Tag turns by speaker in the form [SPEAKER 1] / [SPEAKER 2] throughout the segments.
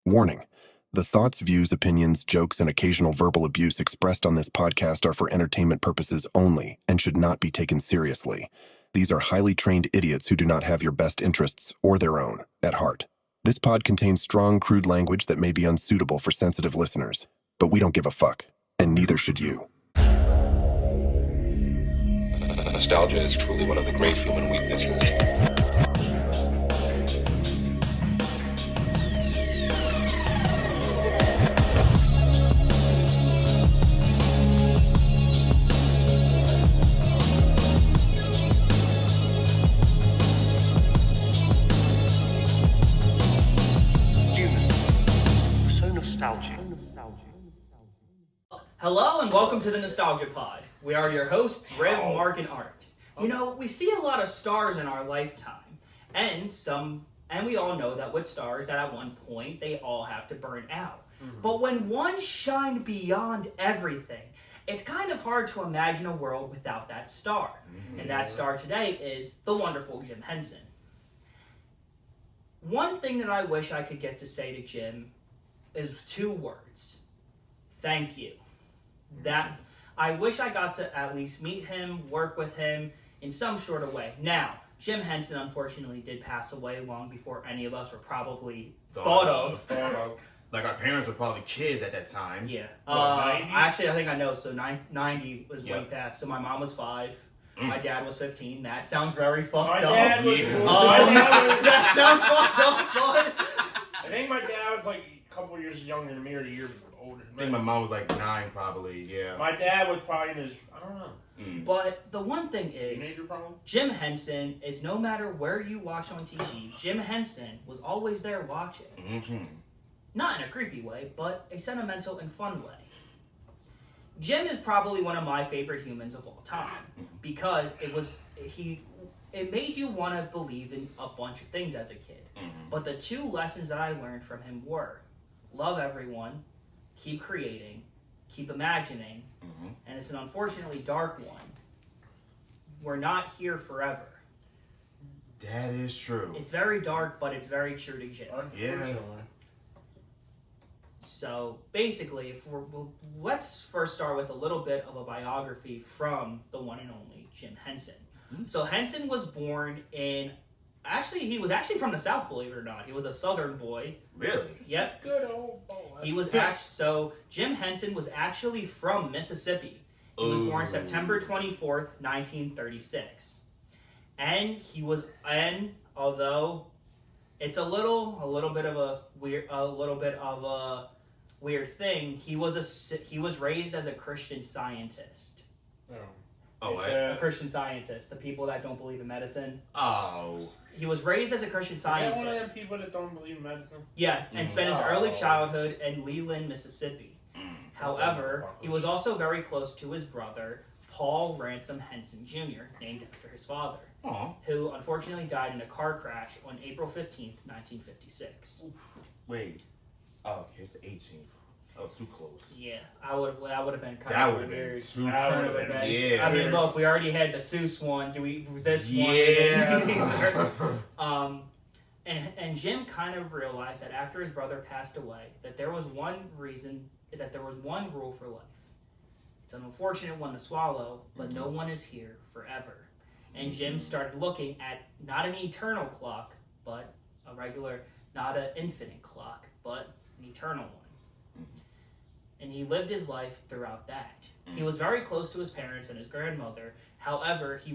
[SPEAKER 1] Warning. The thoughts, views, opinions, jokes, and occasional verbal abuse expressed on this podcast are for entertainment purposes only and should not be taken seriously. These are highly trained idiots who do not have your best interests or their own at heart. This pod contains strong, crude language that may be unsuitable for sensitive listeners, but we don't give a fuck, and neither should you.
[SPEAKER 2] Nostalgia is truly one of the great human weaknesses.
[SPEAKER 3] Hello and welcome to the Nostalgia Pod. We are your hosts, Riv, Mark, and Art. You know, we see a lot of stars in our lifetime, and we all know that with stars, that at one point they all have to burn out. But when one shined beyond everything, it's kind of hard to imagine a world without that star. And that star today is the wonderful Jim Henson. One thing that I wish I could get to say to Jim is two words: thank you. That I wish I got to at least meet him, work with him in some sort of way. Now, Jim Henson unfortunately did pass away long before any of us were probably thought of.
[SPEAKER 4] Like our parents were probably kids at that time.
[SPEAKER 3] Yeah. Actually, I think I know. So 90 was way past. So my mom was 5. My dad was 15. That sounds very fucked up. That sounds fucked up, but
[SPEAKER 5] I think my dad was like a couple years younger than me, or a year older.
[SPEAKER 4] I think my mom was like 9 probably, yeah.
[SPEAKER 5] My dad was probably in his, I don't know.
[SPEAKER 3] But the one thing is,
[SPEAKER 5] Teenager probably?
[SPEAKER 3] Jim Henson is, no matter where you watch on TV, Jim Henson was always there watching. Not in a creepy way, but a sentimental and fun way. Jim is probably one of my favorite humans of all time because it made you want to believe in a bunch of things as a kid. But the two lessons that I learned from him were: love everyone, keep creating, keep imagining, and it's an unfortunately dark one. We're not here forever.
[SPEAKER 4] That is true.
[SPEAKER 3] It's very dark, but it's very true to Jim.
[SPEAKER 5] Unfortunately.
[SPEAKER 3] So basically, let's first start with a little bit of a biography from the one and only Jim Henson. So Henson was born in, he was actually from the South, believe it or not. He was a Southern boy.
[SPEAKER 4] Really?
[SPEAKER 3] Yep.
[SPEAKER 5] Good old boy.
[SPEAKER 3] He was so Jim Henson was actually from Mississippi. He was born September 24th, 1936. And although it's a little bit of a weird thing, he was raised as a Christian Scientist. A Christian Scientist, the people that don't believe in medicine.
[SPEAKER 4] Oh.
[SPEAKER 3] He was raised as a Christian Scientist.
[SPEAKER 5] Is that one of them people that don't believe in medicine?
[SPEAKER 3] Yeah, and spent his early childhood in Leland, Mississippi. However, he was also very close to his brother, Paul Ransom Henson Jr., named after his father, who unfortunately died in a car crash on April 15th, 1956.
[SPEAKER 4] Wait. Oh, it's the 18th. That was too close.
[SPEAKER 3] Yeah, that would have been kind
[SPEAKER 4] That
[SPEAKER 3] of
[SPEAKER 4] would have been
[SPEAKER 3] weird.
[SPEAKER 4] too
[SPEAKER 3] That would have
[SPEAKER 4] close.
[SPEAKER 3] been.
[SPEAKER 4] Yeah.
[SPEAKER 3] I mean, look, we already had the Seuss one. This one?
[SPEAKER 4] Yeah.
[SPEAKER 3] And Jim kind of realized that after his brother passed away, that there was one rule for life. It's an unfortunate one to swallow, but no one is here forever. And Jim started looking at not an eternal clock, but a regular, not an infinite clock, but an eternal one. And he lived his life throughout that. He was very close to his parents and his grandmother. However, he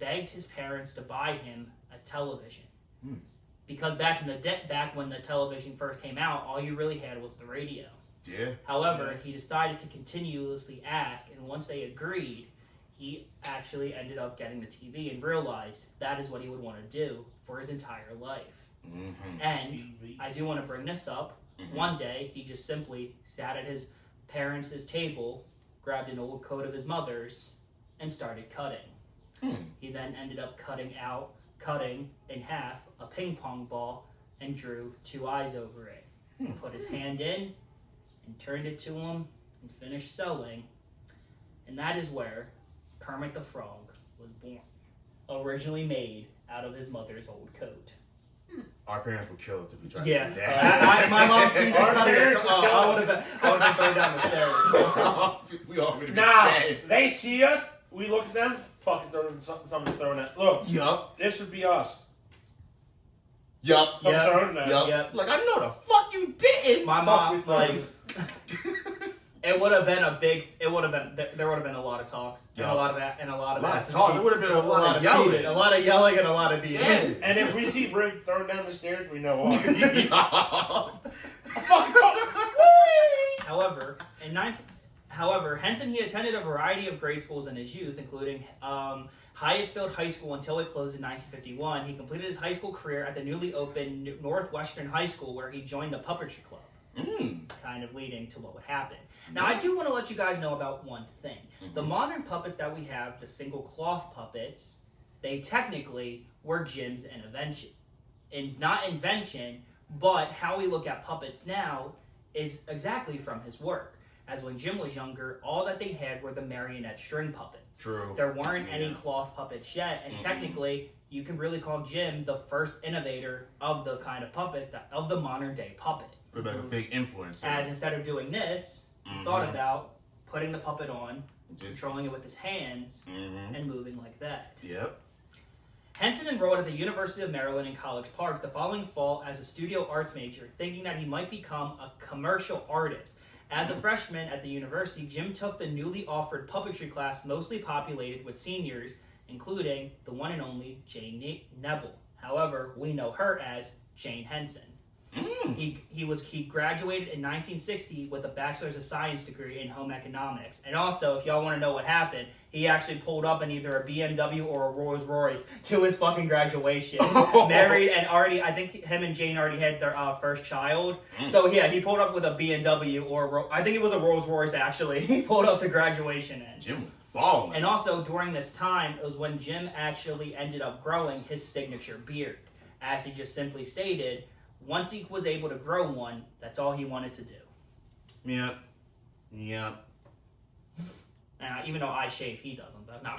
[SPEAKER 3] begged his parents to buy him a television. Because back when the television first came out, all you really had was the radio.
[SPEAKER 4] Yeah.
[SPEAKER 3] However, he decided to continuously ask, and once they agreed, he actually ended up getting the TV and realized that is what he would want to do for his entire life. And I do want to bring this up. One day, he just simply sat at his parents' table, grabbed an old coat of his mother's, and started cutting. He then ended up cutting in half a ping pong ball and drew 2 eyes over it. Put his hand in and turned it to him and finished sewing. And that is where Kermit the Frog was born, originally made out of his mother's old coat.
[SPEAKER 4] Our parents would kill us if we tried
[SPEAKER 3] Yeah.
[SPEAKER 4] to do that.
[SPEAKER 3] My mom sees me
[SPEAKER 5] Our
[SPEAKER 3] cutting it.
[SPEAKER 5] parents would kill
[SPEAKER 3] I would have been thrown down the stairs.
[SPEAKER 4] We all gonna be
[SPEAKER 5] Nah,
[SPEAKER 4] dead.
[SPEAKER 5] they see us, we look at them, fucking something throwing at. Look,
[SPEAKER 4] Yup.
[SPEAKER 5] this would be us.
[SPEAKER 4] Yup.
[SPEAKER 5] Something
[SPEAKER 3] Yep.
[SPEAKER 5] throwing at.
[SPEAKER 4] Yup.
[SPEAKER 3] Yep.
[SPEAKER 4] Like, I know the fuck you didn't.
[SPEAKER 3] My
[SPEAKER 5] Fuck
[SPEAKER 3] mom,
[SPEAKER 5] with
[SPEAKER 3] like,
[SPEAKER 5] them.
[SPEAKER 3] it would have been a big. It would have been. There would have been a lot of talks and
[SPEAKER 4] Yeah.
[SPEAKER 3] a lot of that and a lot of
[SPEAKER 4] A lot
[SPEAKER 3] that.
[SPEAKER 4] of talk. There would have been a lot of yelling.
[SPEAKER 3] beating, a lot of yelling and a lot of beating.
[SPEAKER 4] Yes.
[SPEAKER 5] And if we see Rick thrown down the stairs, we know why.
[SPEAKER 4] Yup.
[SPEAKER 5] Fucking talk.
[SPEAKER 3] However, Henson, he attended a variety of grade schools in his youth, including Hyattsfield High School until it closed in 1951. He completed his high school career at the newly opened Northwestern High School, where he joined the puppetry club, kind of leading to what would happen. Now, I do want to let you guys know about one thing. The modern puppets that we have, the single cloth puppets, they technically were Jim's invention. Not invention, but how we look at puppets now is exactly from his work. As when Jim was younger, all that they had were the marionette string puppets.
[SPEAKER 4] True.
[SPEAKER 3] There weren't any cloth puppets yet, and technically, you can really call Jim the first innovator of the kind of puppets, of the modern day puppet.
[SPEAKER 4] Could be like a big influence.
[SPEAKER 3] As instead of doing this, he thought about putting the puppet on, controlling it with his hands, and moving like that.
[SPEAKER 4] Yep.
[SPEAKER 3] Henson enrolled at the University of Maryland in College Park the following fall as a studio arts major, thinking that he might become a commercial artist. As a freshman at the university, Jim took the newly offered puppetry class mostly populated with seniors, including the one and only Jane Nebel. However, we know her as Jane Henson. He graduated in 1960 with a bachelor's of science degree in home economics. And also, if y'all want to know what happened, he actually pulled up in either a BMW or a Rolls Royce to his fucking graduation. Married and already, I think him and Jane already had their first child. So yeah, he pulled up with a BMW or I think it was a Rolls Royce actually. He pulled up to graduation in.
[SPEAKER 4] Jim was balling.
[SPEAKER 3] And also during this time, it was when Jim actually ended up growing his signature beard. As he just simply stated, once he was able to grow one, that's all he wanted to do.
[SPEAKER 4] Yep. Yep.
[SPEAKER 3] Even though I shave, he doesn't. But no,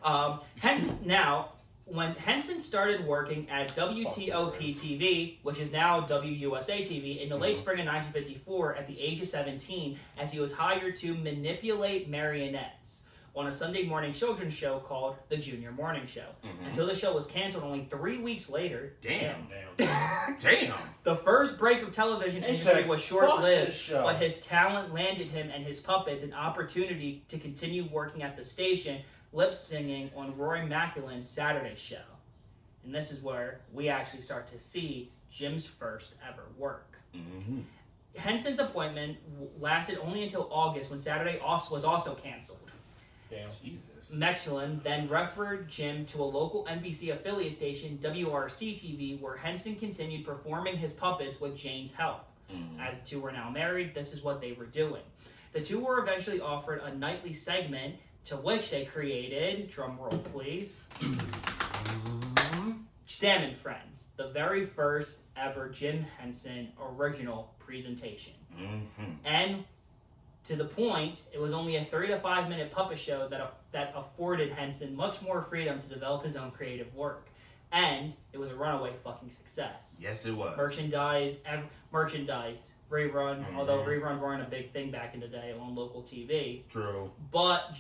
[SPEAKER 3] I'm just when Henson started working at WTOP TV, which is now WUSA TV, in the late spring of 1954, at the age of 17, as he was hired to manipulate marionettes on a Sunday morning children's show called The Junior Morning Show. Until the show was canceled only 3 weeks later.
[SPEAKER 4] Damn.
[SPEAKER 5] Damn.
[SPEAKER 3] The first break of television industry was short-lived,
[SPEAKER 5] this show.
[SPEAKER 3] but his talent landed him and his puppets an opportunity to continue working at the station, lip-singing on Roy McElhenn's Saturday show. And this is where we actually start to see Jim's first ever work. Henson's appointment lasted only until August, when Saturday was also canceled.
[SPEAKER 5] Damn.
[SPEAKER 4] Jesus.
[SPEAKER 3] Mechelin then referred Jim to a local NBC affiliate station, WRC-TV, where Henson continued performing his puppets with Jane's help. As the two were now married, this is what they were doing. The two were eventually offered a nightly segment, to which they created, drum roll please, Sam and Friends, the very first ever Jim Henson original presentation. And to the point, it was only a 3 to 5 minute puppet show that afforded Henson much more freedom to develop his own creative work. And it was a runaway fucking success.
[SPEAKER 4] Yes, it was.
[SPEAKER 3] Merchandise, reruns, although reruns weren't a big thing back in the day on local TV.
[SPEAKER 4] True.
[SPEAKER 3] But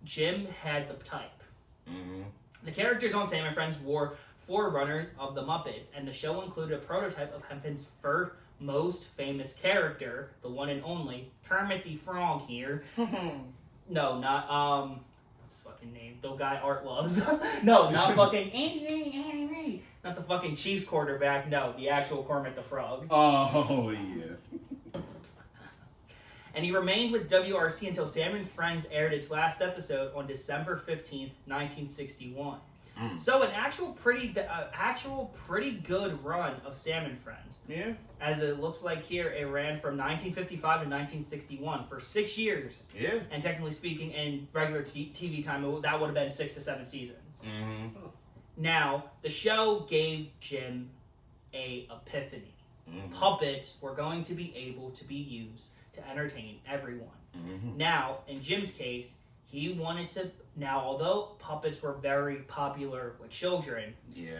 [SPEAKER 3] Jim had the type. The characters on Sam and Friends were forerunners of the Muppets, and the show included a prototype of Henson's first most famous character, the one and only Kermit the Frog here. No, not what's his fucking name? The guy Art loves. No, not fucking Andy Reid. Not the fucking Chiefs quarterback. No, the actual Kermit the Frog.
[SPEAKER 4] Oh yeah.
[SPEAKER 3] And he remained with WRC until Sam and Friends aired its last episode on December 15th, 1961. So an actual pretty good run of Sam and Friends.
[SPEAKER 4] Yeah.
[SPEAKER 3] As it looks like here, it ran from 1955 to 1961 for 6 years.
[SPEAKER 4] Yeah.
[SPEAKER 3] And technically speaking, in regular TV time, that would have been 6 to 7 seasons. Now, the show gave Jim a epiphany. Puppets were going to be able to be used to entertain everyone. Now, in Jim's case, he wanted to Now, although puppets were very popular with children,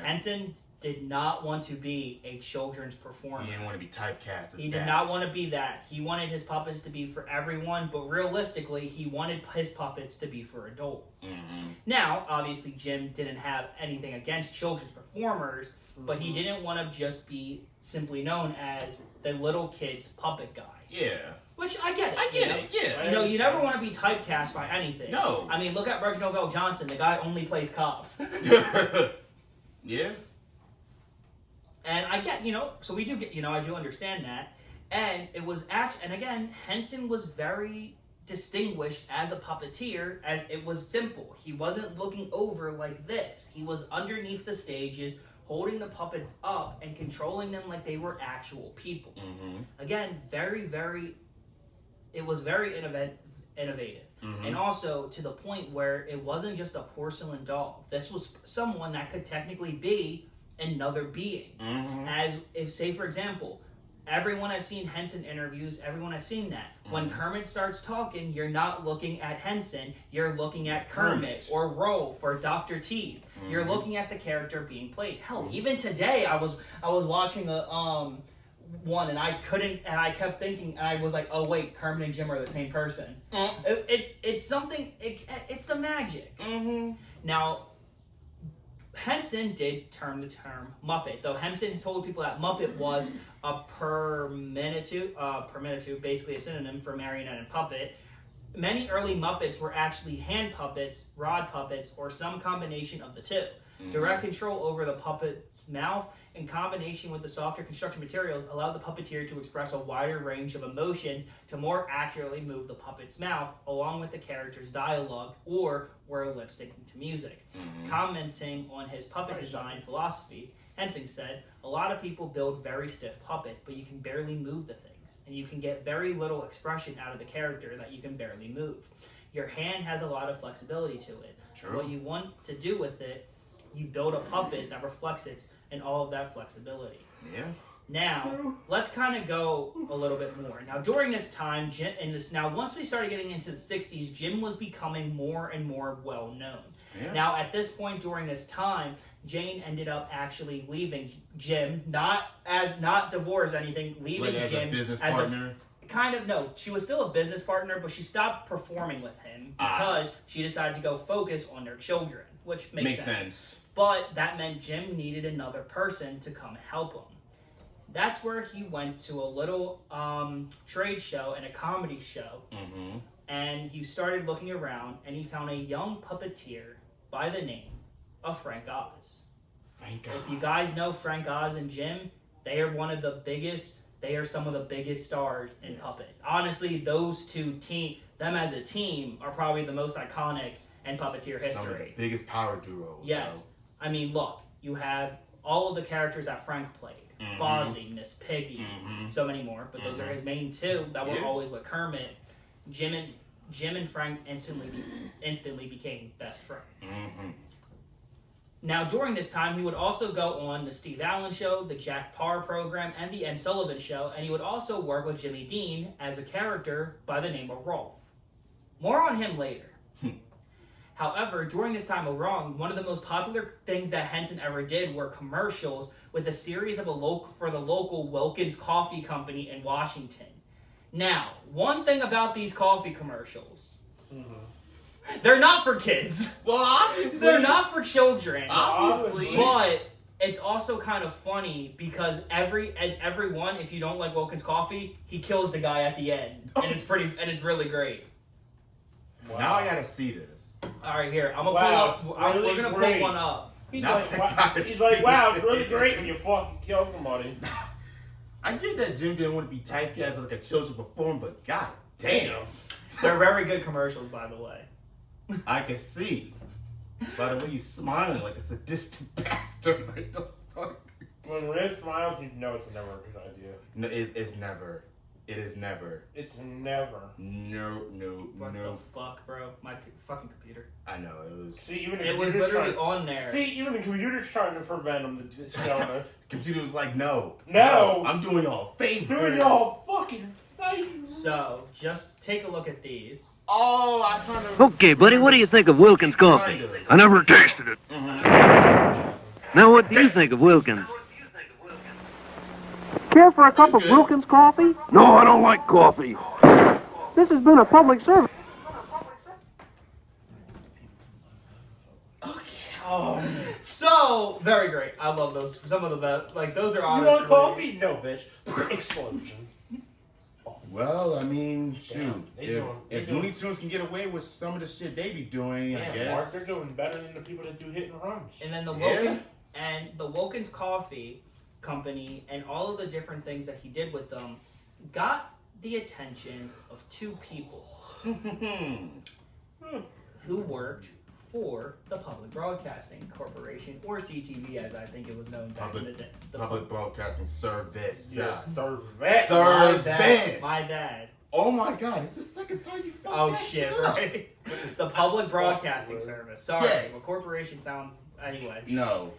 [SPEAKER 3] Henson did not want to be a children's performer.
[SPEAKER 4] He didn't want to be typecast as
[SPEAKER 3] He did not want to be that. He wanted his puppets to be for everyone, but realistically, he wanted his puppets to be for adults.
[SPEAKER 4] Mm-hmm.
[SPEAKER 3] Now, obviously, Jim didn't have anything against children's performers, but he didn't want to just be simply known as the little kid's puppet guy.
[SPEAKER 4] Yeah.
[SPEAKER 3] Which, I get it.
[SPEAKER 4] I get it, yeah.
[SPEAKER 3] You know, you never want to be typecast by anything.
[SPEAKER 4] No.
[SPEAKER 3] I mean, look at Reginald Vell Johnson. The guy only plays cops.
[SPEAKER 4] Yeah.
[SPEAKER 3] And I get, so we do get, I do understand that. And it was actually, and again, Henson was very distinguished as a puppeteer, as it was simple. He wasn't looking over like this. He was underneath the stages, holding the puppets up and controlling them like they were actual people.
[SPEAKER 4] Mm-hmm.
[SPEAKER 3] Again, it was very innovative.
[SPEAKER 4] Mm-hmm.
[SPEAKER 3] And also to the point where it wasn't just a porcelain doll. This was someone that could technically be another being.
[SPEAKER 4] Mm-hmm.
[SPEAKER 3] As if, say for example, everyone has seen Henson interviews, everyone has seen that.
[SPEAKER 4] Mm-hmm.
[SPEAKER 3] When Kermit starts talking, you're not looking at Henson, you're looking at Kermit or Rolf or Dr. Teeth.
[SPEAKER 4] Mm-hmm.
[SPEAKER 3] You're looking at the character being played. Hell, even today I was watching a one and I kept thinking, and I was like, oh wait, Kermit and Jim are the same person. It's something, it's the magic.
[SPEAKER 4] Mm-hmm.
[SPEAKER 3] Now, Henson did term the term Muppet, though Henson told people that Muppet was a perminative, basically a synonym for marionette and puppet. Many early Muppets were actually hand puppets, rod puppets, or some combination of the two. Mm-hmm. Direct control over the puppet's mouth in combination with the softer construction materials allowed the puppeteer to express a wider range of emotion to more accurately move the puppet's mouth along with the character's dialogue or were lip syncing to music. Mm-hmm. Commenting on his puppet design philosophy, Henson said, "A lot of people build very stiff puppets, but you can barely move the things, and you can get very little expression out of the character that you can barely move. Your hand has a lot of flexibility to it.
[SPEAKER 4] True.
[SPEAKER 3] What you want to do with it, you build a puppet that reflects it and all of that flexibility."
[SPEAKER 4] Yeah.
[SPEAKER 3] Now, let's kind of go a little bit more. Now, during this time, once we started getting into the 60s, Jim was becoming more and more well known.
[SPEAKER 4] Yeah.
[SPEAKER 3] Now, at this point during this time, Jane ended up actually leaving Jim, not divorced or anything, leaving
[SPEAKER 4] like
[SPEAKER 3] Jim
[SPEAKER 4] as a business partner.
[SPEAKER 3] No, she was still a business partner, but she stopped performing with him because she decided to go focus on their children, which makes sense. But that meant Jim needed another person to come help him. That's where he went to a little trade show and a comedy show.
[SPEAKER 4] Mm-hmm.
[SPEAKER 3] And he started looking around, and he found a young puppeteer by the name of Frank Oz.
[SPEAKER 4] Frank Oz.
[SPEAKER 3] If you guys know Frank Oz and Jim, they are some of the biggest stars in puppet. Honestly, those two them as a team are probably the most iconic in puppeteer history.
[SPEAKER 4] Some of the biggest power duos.
[SPEAKER 3] Yes.
[SPEAKER 4] Bro.
[SPEAKER 3] I mean, look, you have all of the characters that Frank played.
[SPEAKER 4] Mm-hmm.
[SPEAKER 3] Fozzie, Miss Piggy, so many more, but those are his main two that were always with Kermit. Jim and Frank instantly became best friends.
[SPEAKER 4] Mm-hmm.
[SPEAKER 3] Now, during this time, he would also go on the Steve Allen Show, the Jack Paar program, and the Ed Sullivan Show, and he would also work with Jimmy Dean as a character by the name of Rolf. More on him later. However, during this time around, one of the most popular things that Henson ever did were commercials with a series of for the local Wilkins Coffee Company in Washington. Now, one thing about these coffee commercials, they're not for kids.
[SPEAKER 4] Well, obviously.
[SPEAKER 3] They're not for children.
[SPEAKER 4] Obviously.
[SPEAKER 3] But it's also kind of funny because everyone, if you don't like Wilkins Coffee, he kills the guy at the end. And it's really great.
[SPEAKER 4] Wow. Now I gotta see this.
[SPEAKER 3] All right, here. I'm gonna pull up. We're gonna pull one up.
[SPEAKER 5] He's like, wow, it's really great when you fucking kill somebody.
[SPEAKER 4] I get that Jim didn't want to be typecast as like a children performer, but god damn.
[SPEAKER 3] They're very good commercials, by the way.
[SPEAKER 4] I can see. By the way, he's smiling like a sadistic bastard. Like the fuck.
[SPEAKER 5] When Riz smiles, you know it's never a good idea.
[SPEAKER 4] No, it's never. It is never.
[SPEAKER 5] It's never.
[SPEAKER 4] No.
[SPEAKER 3] What the fuck, bro? My fucking computer.
[SPEAKER 4] I know, it was...
[SPEAKER 5] See, even
[SPEAKER 3] it was literally on there.
[SPEAKER 5] See, even the computer's trying to prevent him to tell us.
[SPEAKER 4] The computer was like, no.
[SPEAKER 5] No!
[SPEAKER 4] I'm doing y'all a favor.
[SPEAKER 5] Doing y'all a fucking favor.
[SPEAKER 3] So, just take a look at these.
[SPEAKER 4] Oh, I kind of.
[SPEAKER 6] Okay, buddy, what do you think of Wilkins coffee? I never tasted it. Now, what do you think of Wilkins?
[SPEAKER 7] Care for a cup of Wilkins coffee?
[SPEAKER 6] No, I don't like coffee.
[SPEAKER 7] This has been a public service.
[SPEAKER 4] Oh,
[SPEAKER 3] So, very great. I love those. Some of the best. Like, those are
[SPEAKER 5] You
[SPEAKER 3] honestly.
[SPEAKER 5] want coffee? No, bitch. Explosion.
[SPEAKER 4] well, I mean, shoot.
[SPEAKER 5] Damn, they
[SPEAKER 4] If
[SPEAKER 5] doing-
[SPEAKER 4] Looney Tunes can get away with some of the shit they be doing, I
[SPEAKER 5] Damn,
[SPEAKER 4] guess.
[SPEAKER 5] Mark, they're doing better than the people that do hit and runs.
[SPEAKER 3] And then
[SPEAKER 4] Yeah.
[SPEAKER 3] the Wilkins Coffee Company and all of the different things that he did with them got the attention of two people who worked for the Public Broadcasting Corporation, or CTV as I think it was known back in the day. The
[SPEAKER 4] Public Broadcasting Service.
[SPEAKER 5] Yeah, serve
[SPEAKER 3] My
[SPEAKER 5] that.
[SPEAKER 3] bad. My bad.
[SPEAKER 4] Oh my god, it's the second time you fucked
[SPEAKER 3] Oh
[SPEAKER 4] that
[SPEAKER 3] shit,
[SPEAKER 4] shit up.
[SPEAKER 3] right? The Public Broadcasting Service. Sorry,
[SPEAKER 4] Yes.
[SPEAKER 3] but corporation sounds anyway.
[SPEAKER 4] No.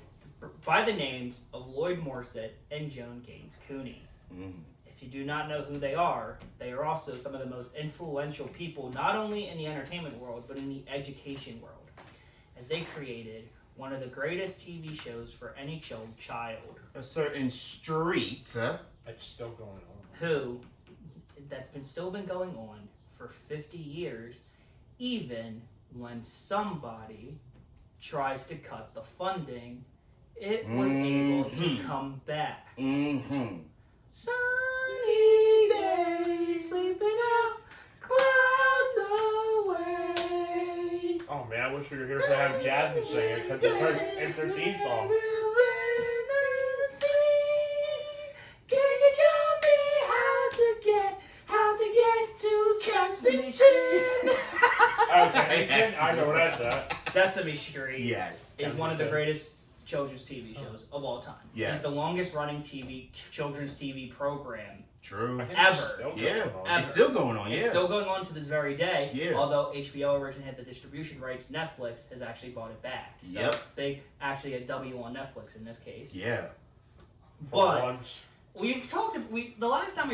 [SPEAKER 3] By the names of Lloyd Morissette and Joan Gaines Cooney.
[SPEAKER 4] Mm.
[SPEAKER 3] If you do not know who they are also some of the most influential people, not only in the entertainment world, but in the education world, as they created one of the greatest TV shows for any child.
[SPEAKER 4] A certain street.
[SPEAKER 5] That's still going on.
[SPEAKER 3] That's still been going on for 50 years, even when somebody tries to cut the funding, it was able to come back.
[SPEAKER 4] Mm-hmm.
[SPEAKER 3] Sunny days, sleeping out, clouds away.
[SPEAKER 5] Oh man, I wish we were here to have Jasmine sing it because the first intro theme song.
[SPEAKER 3] Can you tell me how to get to Sesame Street?
[SPEAKER 5] Okay, I know what that's at.
[SPEAKER 3] Sesame Street
[SPEAKER 4] Yes.
[SPEAKER 3] is one of the greatest children's TV shows of all time.
[SPEAKER 4] Yes.
[SPEAKER 3] It's the longest running children's TV program.
[SPEAKER 4] True.
[SPEAKER 5] I think
[SPEAKER 3] Ever.
[SPEAKER 5] it's still
[SPEAKER 4] Yeah.
[SPEAKER 5] going on.
[SPEAKER 3] Ever.
[SPEAKER 4] It's still going on, yeah.
[SPEAKER 3] It's still going on to this very day.
[SPEAKER 4] Yeah.
[SPEAKER 3] Although HBO originally had the distribution rights, Netflix has actually bought it back. So
[SPEAKER 4] Yep.
[SPEAKER 3] they actually get W on Netflix in this case.
[SPEAKER 4] Yeah.
[SPEAKER 5] For
[SPEAKER 3] But
[SPEAKER 5] once.
[SPEAKER 3] the last time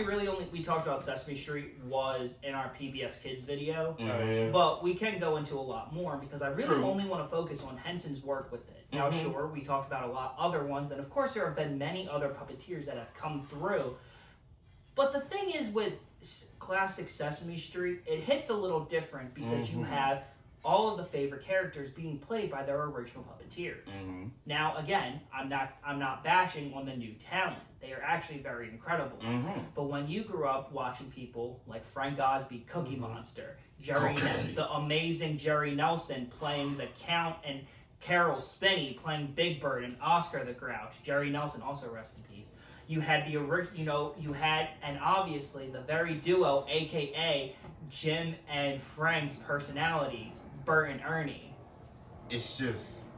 [SPEAKER 3] we talked about Sesame Street was in our PBS Kids video.
[SPEAKER 4] Mhm.
[SPEAKER 3] But we can go into a lot more because I really
[SPEAKER 4] True.
[SPEAKER 3] only want to focus on Henson's work with it. Now, sure, we talked about a lot other ones, and of course there have been many other puppeteers that have come through. But the thing is with classic Sesame Street, it hits a little different because you have all of the favorite characters being played by their original puppeteers.
[SPEAKER 4] Mm-hmm.
[SPEAKER 3] Now, again, I'm not bashing on the new talent. They are actually very incredible.
[SPEAKER 4] Mm-hmm.
[SPEAKER 3] But when you grew up watching people like Frank Osby, Cookie Monster, the amazing Jerry Nelson playing the Count, and Carol Spinney playing Big Bird, and Oscar the Grouch, Jerry Nelson, also rest in peace. You had and obviously the very duo, aka Jim and Frank's personalities, Bert and Ernie.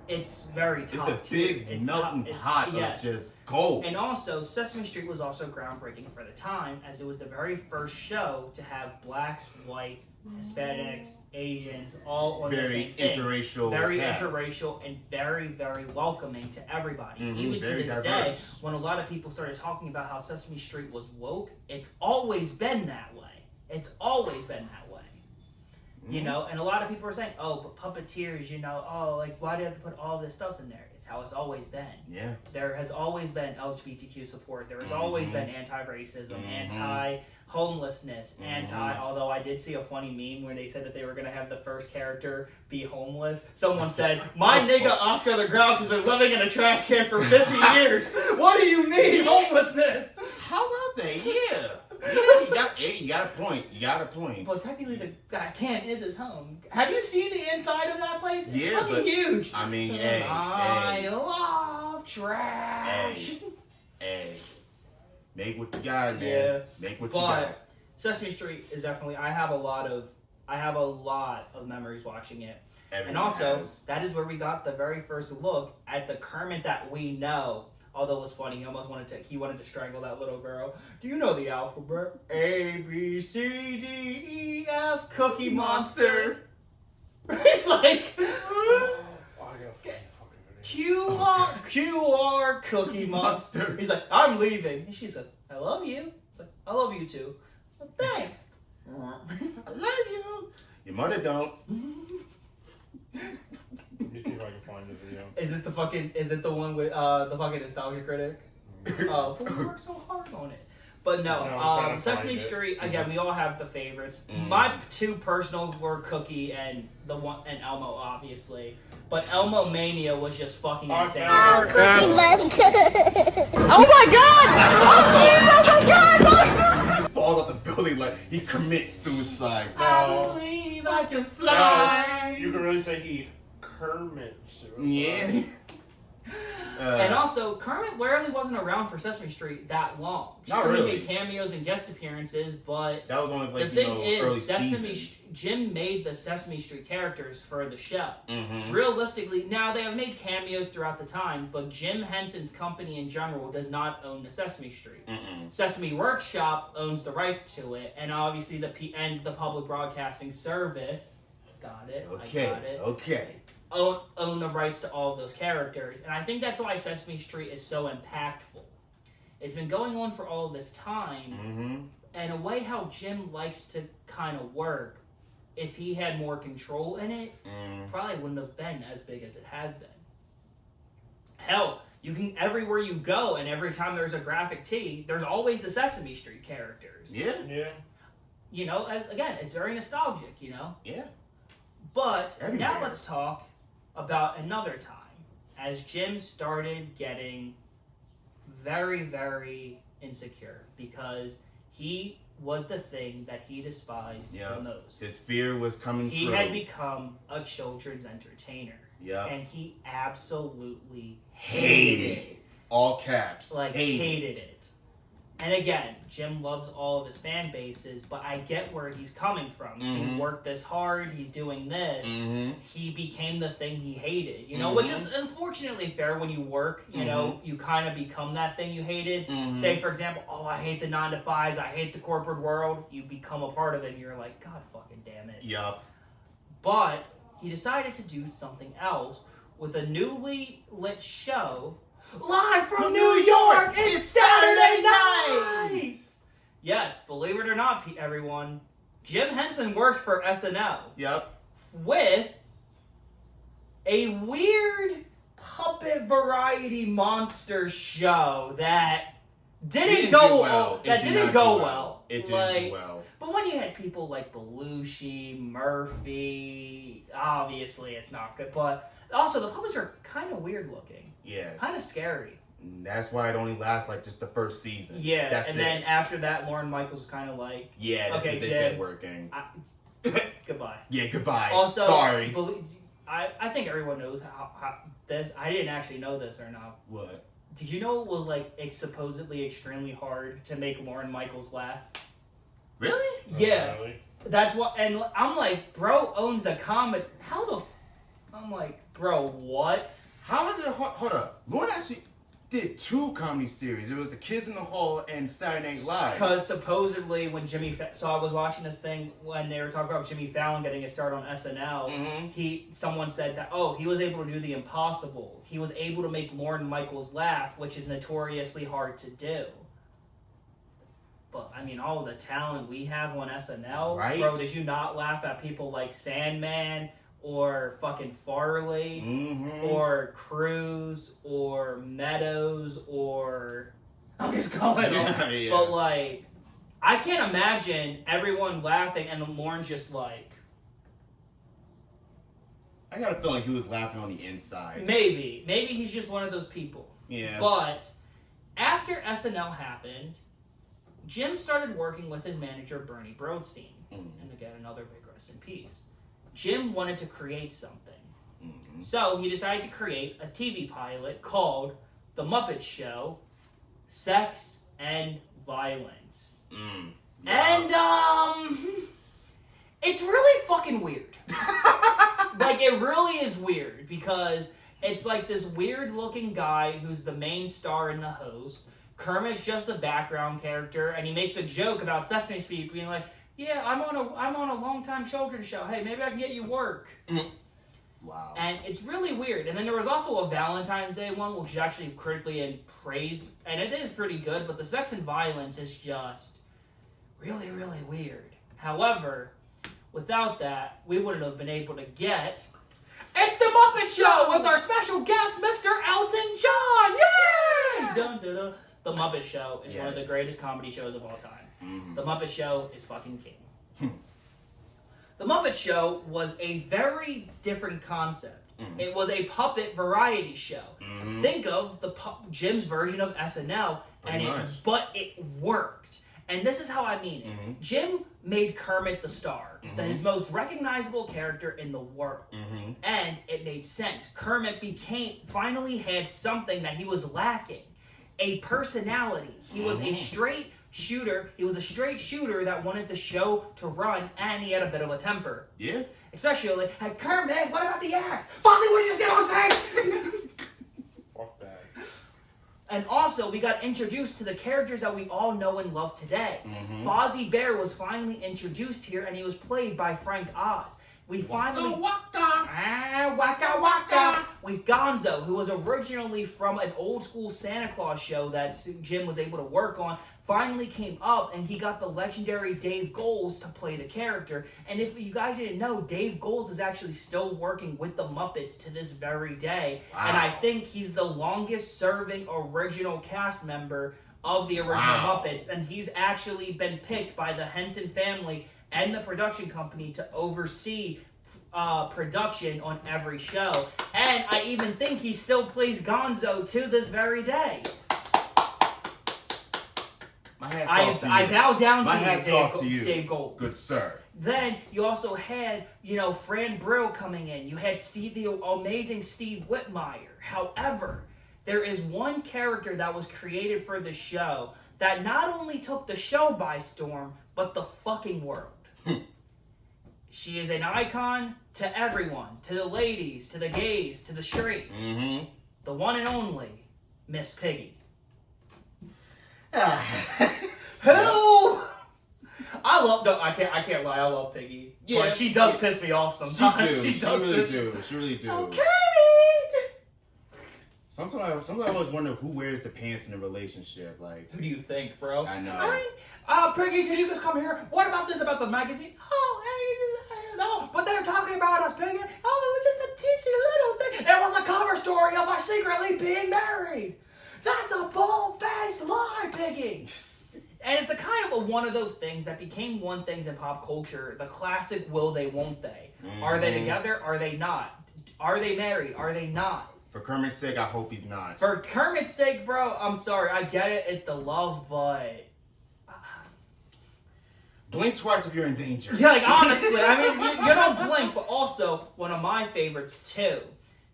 [SPEAKER 3] It's very top
[SPEAKER 4] It's a
[SPEAKER 3] tier.
[SPEAKER 4] big
[SPEAKER 3] It's
[SPEAKER 4] melting
[SPEAKER 3] top-
[SPEAKER 4] pot
[SPEAKER 3] yes.
[SPEAKER 4] of just gold.
[SPEAKER 3] And also, Sesame Street was also groundbreaking for the time, as it was the very first show to have blacks, whites, Hispanics, Asians, all on the
[SPEAKER 4] Very
[SPEAKER 3] same thing.
[SPEAKER 4] interracial.
[SPEAKER 3] Very
[SPEAKER 4] cast.
[SPEAKER 3] interracial and very, very welcoming to everybody.
[SPEAKER 4] Mhm,
[SPEAKER 3] Even to
[SPEAKER 4] very
[SPEAKER 3] this
[SPEAKER 4] diverse.
[SPEAKER 3] day, when a lot of people started talking about how Sesame Street was woke, it's always been that way. It's always been that way. You know, and a lot of people are saying, oh, but puppeteers, why do you have to put all this stuff in there? It's how it's always been.
[SPEAKER 4] Yeah.
[SPEAKER 3] There has always been LGBTQ support. There has always been anti-racism, anti-homelessness, although I did see a funny meme where they said that they were going to have the first character be homeless. Someone said, my nigga Oscar the Grouch has been living in a trash can for 50 years. What do you mean, homelessness?
[SPEAKER 4] How about that? Yeah. Yeah, you got a point. You got a point.
[SPEAKER 3] Well, technically, that can is his home. Have you seen the inside of that place? It's
[SPEAKER 4] Yeah,
[SPEAKER 3] fucking
[SPEAKER 4] but-
[SPEAKER 3] huge.
[SPEAKER 4] I mean,
[SPEAKER 3] I love trash.
[SPEAKER 4] Hey. Make what you got, man.
[SPEAKER 3] Yeah.
[SPEAKER 4] Make what you got.
[SPEAKER 3] But Sesame Street is definitely. I have a lot of memories watching it,
[SPEAKER 4] Everyone
[SPEAKER 3] and also
[SPEAKER 4] has.
[SPEAKER 3] that is where we got the very first look at the Kermit that we know. Although it was funny, he wanted to strangle that little girl. Do you know the alphabet? A B C D E F, Cookie Monster. He's like
[SPEAKER 5] Oh, I gotta fucking
[SPEAKER 3] QR Cookie Monster. He's like, I'm leaving. And she says, I love you. It's like, I love you too. Well, thanks.
[SPEAKER 4] I love you. Your mother don't.
[SPEAKER 5] Let me see if I can find the video.
[SPEAKER 3] Is it the one with the fucking Nostalgia Critic? Oh, we worked so hard on it. But no,
[SPEAKER 5] No, I'm trying to
[SPEAKER 3] Sesame
[SPEAKER 5] find it.
[SPEAKER 3] Street, again, we all have the favorites. My two personals were Cookie and Elmo, obviously. But Elmo Mania was just fucking insane.
[SPEAKER 8] Oh my god! Oh my god!
[SPEAKER 4] He falls off the building like he commits suicide.
[SPEAKER 3] I believe I can fly.
[SPEAKER 5] No, you can really say he Kermit.
[SPEAKER 4] Yeah.
[SPEAKER 3] And also, Kermit rarely wasn't around for Sesame Street that long.
[SPEAKER 4] Not
[SPEAKER 3] Sure,
[SPEAKER 4] really.
[SPEAKER 3] He made cameos and guest appearances, but
[SPEAKER 4] That was only like,
[SPEAKER 3] the thing
[SPEAKER 4] early
[SPEAKER 3] is,
[SPEAKER 4] seasons.
[SPEAKER 3] Jim made the Sesame Street characters for the show.
[SPEAKER 4] Mm-hmm.
[SPEAKER 3] Realistically, now they have made cameos throughout the time, but Jim Henson's company in general does not own the Sesame Street.
[SPEAKER 4] Mm-mm.
[SPEAKER 3] Sesame Workshop owns the rights to it, and obviously the public broadcasting service. Got it.
[SPEAKER 4] Okay.
[SPEAKER 3] I got it.
[SPEAKER 4] Okay.
[SPEAKER 3] Own the rights to all of those characters, and I think that's why Sesame Street is so impactful. It's been going on for all this time,
[SPEAKER 4] Mm-hmm.
[SPEAKER 3] and a way how Jim likes to kind of work, if he had more control in it, probably wouldn't have been as big as it has been. Hell, you can everywhere you go, and every time there's a graphic tee, there's always the Sesame Street characters.
[SPEAKER 4] Yeah.
[SPEAKER 5] Yeah.
[SPEAKER 3] You know, it's very nostalgic, you know?
[SPEAKER 4] Yeah.
[SPEAKER 3] But
[SPEAKER 4] Everywhere.
[SPEAKER 3] now let's talk about another time, as Jim started getting very, very insecure because he was the thing that he despised the most.
[SPEAKER 4] His fear was coming
[SPEAKER 3] He
[SPEAKER 4] true.
[SPEAKER 3] had become a children's entertainer.
[SPEAKER 4] Yep.
[SPEAKER 3] And he absolutely
[SPEAKER 4] Hated it. All caps.
[SPEAKER 3] like hated it. And again, Jim loves all of his fan bases, but I get where he's coming from. He worked this hard, he's doing this. He became the thing he hated, you know, which is unfortunately fair when you work, you know, you kind of become that thing you hated. Say, for example, oh, I hate the 9-to-5s, I hate the corporate world. You become a part of it and you're like, God fucking damn it.
[SPEAKER 4] Yup.
[SPEAKER 3] But he decided to do something else with a newly lit show live from New York. It's Saturday night. Yes, believe it or not, everyone, Jim Henson worked for SNL.
[SPEAKER 4] Yep.
[SPEAKER 3] With a weird puppet variety monster show that didn't go well.
[SPEAKER 4] It didn't do well.
[SPEAKER 3] But when you had people like Belushi, Murphy, obviously it's not good. But also the puppets are kind of weird looking.
[SPEAKER 4] Yes.
[SPEAKER 3] Kind of scary.
[SPEAKER 4] That's why it only lasts like just the first season.
[SPEAKER 3] Yeah,
[SPEAKER 4] That's
[SPEAKER 3] and
[SPEAKER 4] it.
[SPEAKER 3] then after that, Lauren Michaels was kind of like,
[SPEAKER 4] Yeah, this
[SPEAKER 3] okay,
[SPEAKER 4] is
[SPEAKER 3] Jim,
[SPEAKER 4] working.
[SPEAKER 3] goodbye.
[SPEAKER 4] Yeah, goodbye.
[SPEAKER 3] Also,
[SPEAKER 4] sorry.
[SPEAKER 3] I think everyone knows how this. I didn't actually know this or not.
[SPEAKER 4] What?
[SPEAKER 3] Did you know it was like it's supposedly extremely hard to make Lauren Michaels laugh?
[SPEAKER 4] Really?
[SPEAKER 3] Yeah.
[SPEAKER 5] Really?
[SPEAKER 3] That's what, and I'm like, bro owns a comedy. I'm like, bro, what?
[SPEAKER 4] How is it? Hold up. Lauren actually did 2 comedy series. It was The Kids in the Hall and Saturday Night Live.
[SPEAKER 3] Because supposedly when so I was watching this thing when they were talking about Jimmy Fallon getting a start on SNL. Someone said that he was able to do the impossible. He was able to make Lauren Michaels laugh, which is notoriously hard to do. But I mean, all the talent we have on SNL,
[SPEAKER 4] Right?
[SPEAKER 3] bro. Did you not laugh at people like Sandman? Or fucking Farley, or Cruz, or Meadows, or I'm just calling them.
[SPEAKER 4] Yeah.
[SPEAKER 3] But like, I can't imagine everyone laughing and then Lauren's just like.
[SPEAKER 4] I got a feeling he was laughing on the inside.
[SPEAKER 3] Maybe he's just one of those people.
[SPEAKER 4] Yeah.
[SPEAKER 3] But after SNL happened, Jim started working with his manager Bernie Broadstein, and again another big rest in peace. Jim wanted to create something. So he decided to create a TV pilot called The Muppet Show, Sex and Violence. And, it's really fucking weird. Like, it really is weird because it's like this weird looking guy who's the main star and the host. Kermit's just a background character, and he makes a joke about Sesame Street being like, yeah, I'm on a long-time children's show. Hey, maybe I can get you work.
[SPEAKER 4] Wow.
[SPEAKER 3] And it's really weird. And then there was also a Valentine's Day one, which is actually critically praised, and it is pretty good. But the Sex and Violence is just really, really weird. However, without that, we wouldn't have been able to get... It's the Muppet Show with our special guest, Mr. Elton John! Yay! Dun, dun, dun. The Muppet Show is one of the greatest comedy shows of all time.
[SPEAKER 4] Mm-hmm.
[SPEAKER 3] The Muppet Show is fucking king. The Muppet Show was a very different concept. Mm-hmm. It was a puppet variety show. Mm-hmm. Think of Jim's version of SNL, but it worked. And this is how I mean it. Mm-hmm. Jim made Kermit the star, his most recognizable character in the world. Mm-hmm. And it made sense. Kermit finally had something that he was lacking. A personality. He was a straight shooter. He was a straight shooter that wanted the show to run, and he had a bit of a temper. Yeah. Especially like, hey, Kermit, what about the act? Fozzie, what did you just get on stage?
[SPEAKER 5] Fuck that.
[SPEAKER 3] And also, we got introduced to the characters that we all know and love today. Mm-hmm. Fozzie Bear was finally introduced here, and he was played by Frank Oz. We finally... Waka waka! With Gonzo, who was originally from an old school Santa Claus show that Jim was able to work on, finally came up, and he got the legendary Dave Goelz to play the character. And if you guys didn't know, Dave Goelz is actually still working with the Muppets to this very day. Wow. And I think he's the longest serving original cast member of the original Muppets. And he's actually been picked by the Henson family and the production company to oversee production on every show. And I even think he still plays Gonzo to this very day. I bow down to you, Dave Goelz.
[SPEAKER 4] Good sir.
[SPEAKER 3] Then you also had, Fran Brill coming in. You had the amazing Steve Whitmire. However, there is one character that was created for the show that not only took the show by storm, but the fucking world. She is an icon to everyone, to the ladies, to the gays, to the straights. Mm-hmm. The one and only Miss Piggy. Who? I can't lie, I love Piggy. Yeah, but she does piss me off sometimes. She
[SPEAKER 4] really do.
[SPEAKER 3] Okay.
[SPEAKER 4] Sometimes I always wonder who wears the pants in a relationship. Like,
[SPEAKER 3] who do you think, bro?
[SPEAKER 4] I know.
[SPEAKER 3] Piggy, can you just come here? What about this about the magazine? No, but they're talking about us, Piggy. Oh, it was just a teensy little thing. It was a cover story of us secretly being married. That's a bold-faced lie, Piggy. And it's a kind of one of those things that became one thing in pop culture. The classic will they, won't they. Mm-hmm. Are they together? Are they not? Are they married? Are they not?
[SPEAKER 4] For Kermit's sake, I hope he's not.
[SPEAKER 3] For Kermit's sake, bro, I'm sorry. I get it. It's the love, but...
[SPEAKER 4] Blink twice if you're in danger.
[SPEAKER 3] Yeah, like, honestly. I mean, you don't blink, but also, one of my favorites, too.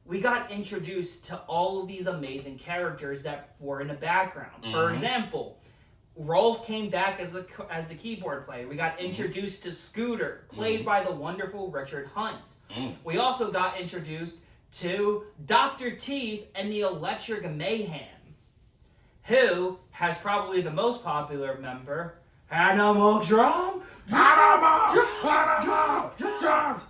[SPEAKER 3] We got introduced to all of these amazing characters that were in the background. Mm-hmm. For example, Rolf came back as the keyboard player. We got introduced to Scooter, played by the wonderful Richard Hunt. Mm. We also got introduced to Dr. Teeth and the Electric Mayhem, who has probably the most popular member, Animal Drum. Animal Drum.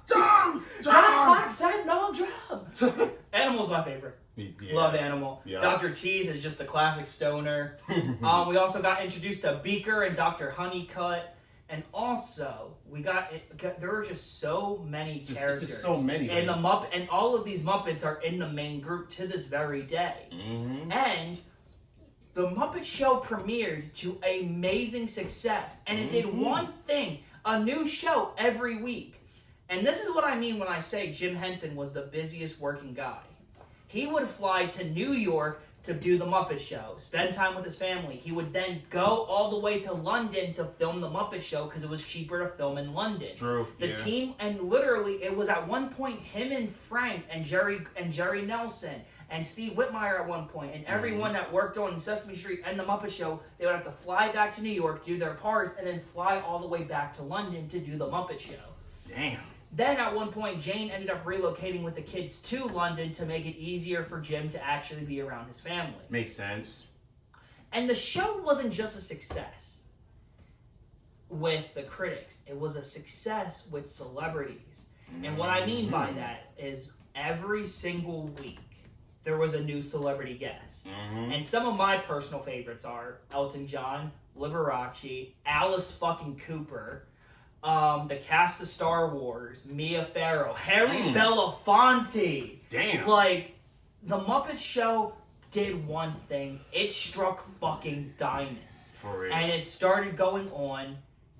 [SPEAKER 3] Animal's my favorite. Yeah. Love Animal. Yeah. Dr. Teeth is just a classic stoner. We also got introduced to Beaker and Dr. Honeycutt. And also, there were just so many characters.
[SPEAKER 4] Just so many.
[SPEAKER 3] And and all of these Muppets are in the main group to this very day. Mm-hmm. And the Muppet Show premiered to amazing success. And it did one thing, a new show every week. And this is what I mean when I say Jim Henson was the busiest working guy. He would fly to New York to do the Muppet Show, spend time with his family. He would then go all the way to London to film the Muppet Show because it was cheaper to film in London.
[SPEAKER 4] True.
[SPEAKER 3] The team, and literally, it was at one point him and Frank and Jerry Nelson and Steve Whitmire at one point, and everyone that worked on Sesame Street and the Muppet Show, they would have to fly back to New York, do their parts, and then fly all the way back to London to do the Muppet Show.
[SPEAKER 4] Damn.
[SPEAKER 3] Then at one point, Jane ended up relocating with the kids to London to make it easier for Jim to actually be around his family.
[SPEAKER 4] Makes sense.
[SPEAKER 3] And the show wasn't just a success with the critics. It was a success with celebrities. And what I mean by that is every single week, there was a new celebrity guest. And some of my personal favorites are Elton John, Liberace, Alice fucking Cooper, the cast of Star Wars, Mia Farrow, Harry Belafonte.
[SPEAKER 4] Damn.
[SPEAKER 3] Like, the Muppet Show did one thing. It struck fucking diamonds.
[SPEAKER 4] For real.
[SPEAKER 3] And it started going on,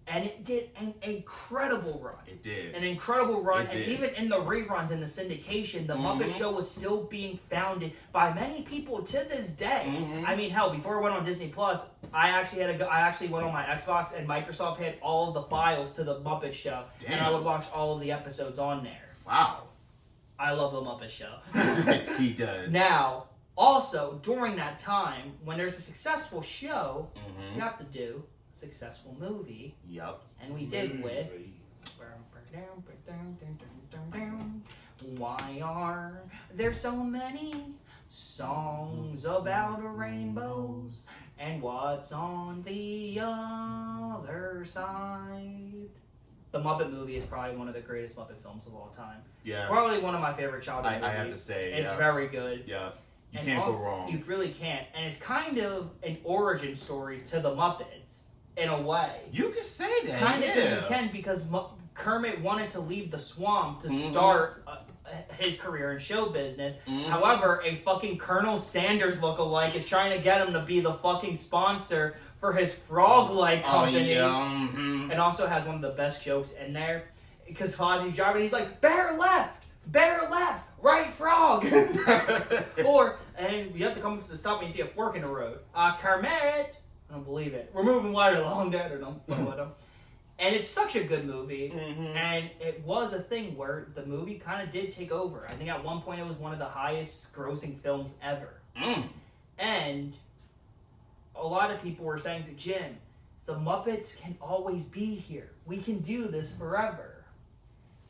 [SPEAKER 3] and it did an incredible run.
[SPEAKER 4] It did.
[SPEAKER 3] An incredible run.
[SPEAKER 4] It
[SPEAKER 3] And
[SPEAKER 4] did.
[SPEAKER 3] even in the reruns in the syndication, the Muppet Show was still being founded by many people to this day. I mean, hell, before it went on Disney Plus, I actually went on my Xbox, and Microsoft had all of the files to the Muppet Show.
[SPEAKER 4] Damn.
[SPEAKER 3] And I would watch all of the episodes on there.
[SPEAKER 4] Wow.
[SPEAKER 3] I love the Muppet Show.
[SPEAKER 4] He does.
[SPEAKER 3] Now, also, during that time, when there's a successful show, you have to do a successful movie.
[SPEAKER 4] Yup.
[SPEAKER 3] And we did with... Why are there so many songs about a rainbow? And what's on the other side? The Muppet movie is probably one of the greatest Muppet films of all time.
[SPEAKER 4] Yeah.
[SPEAKER 3] Probably one of my favorite childhood movies.
[SPEAKER 4] I have to say,
[SPEAKER 3] It's
[SPEAKER 4] yeah.
[SPEAKER 3] very good.
[SPEAKER 4] Yeah. You
[SPEAKER 3] And
[SPEAKER 4] can't
[SPEAKER 3] also,
[SPEAKER 4] go wrong.
[SPEAKER 3] You really can't. And it's kind of an origin story to the Muppets, in a way.
[SPEAKER 4] You can say that.
[SPEAKER 3] Kind of,
[SPEAKER 4] yeah.
[SPEAKER 3] you can, because Kermit wanted to leave the swamp to start his career in show business. However, a fucking Colonel Sanders lookalike is trying to get him to be the fucking sponsor for his frog-like company. And also has one of the best jokes in there. Because Fozzie's driving, he's like, bear left, right frog. And you have to come to the stop and you see a fork in the road. Kermit! I don't believe it. We're moving right along, Dad, or don't with him. And it's such a good movie. And it was a thing where the movie kind of did take over. I think at one point it was one of the highest grossing films ever. And a lot of people were saying to Jim, the Muppets can always be here. We can do this forever.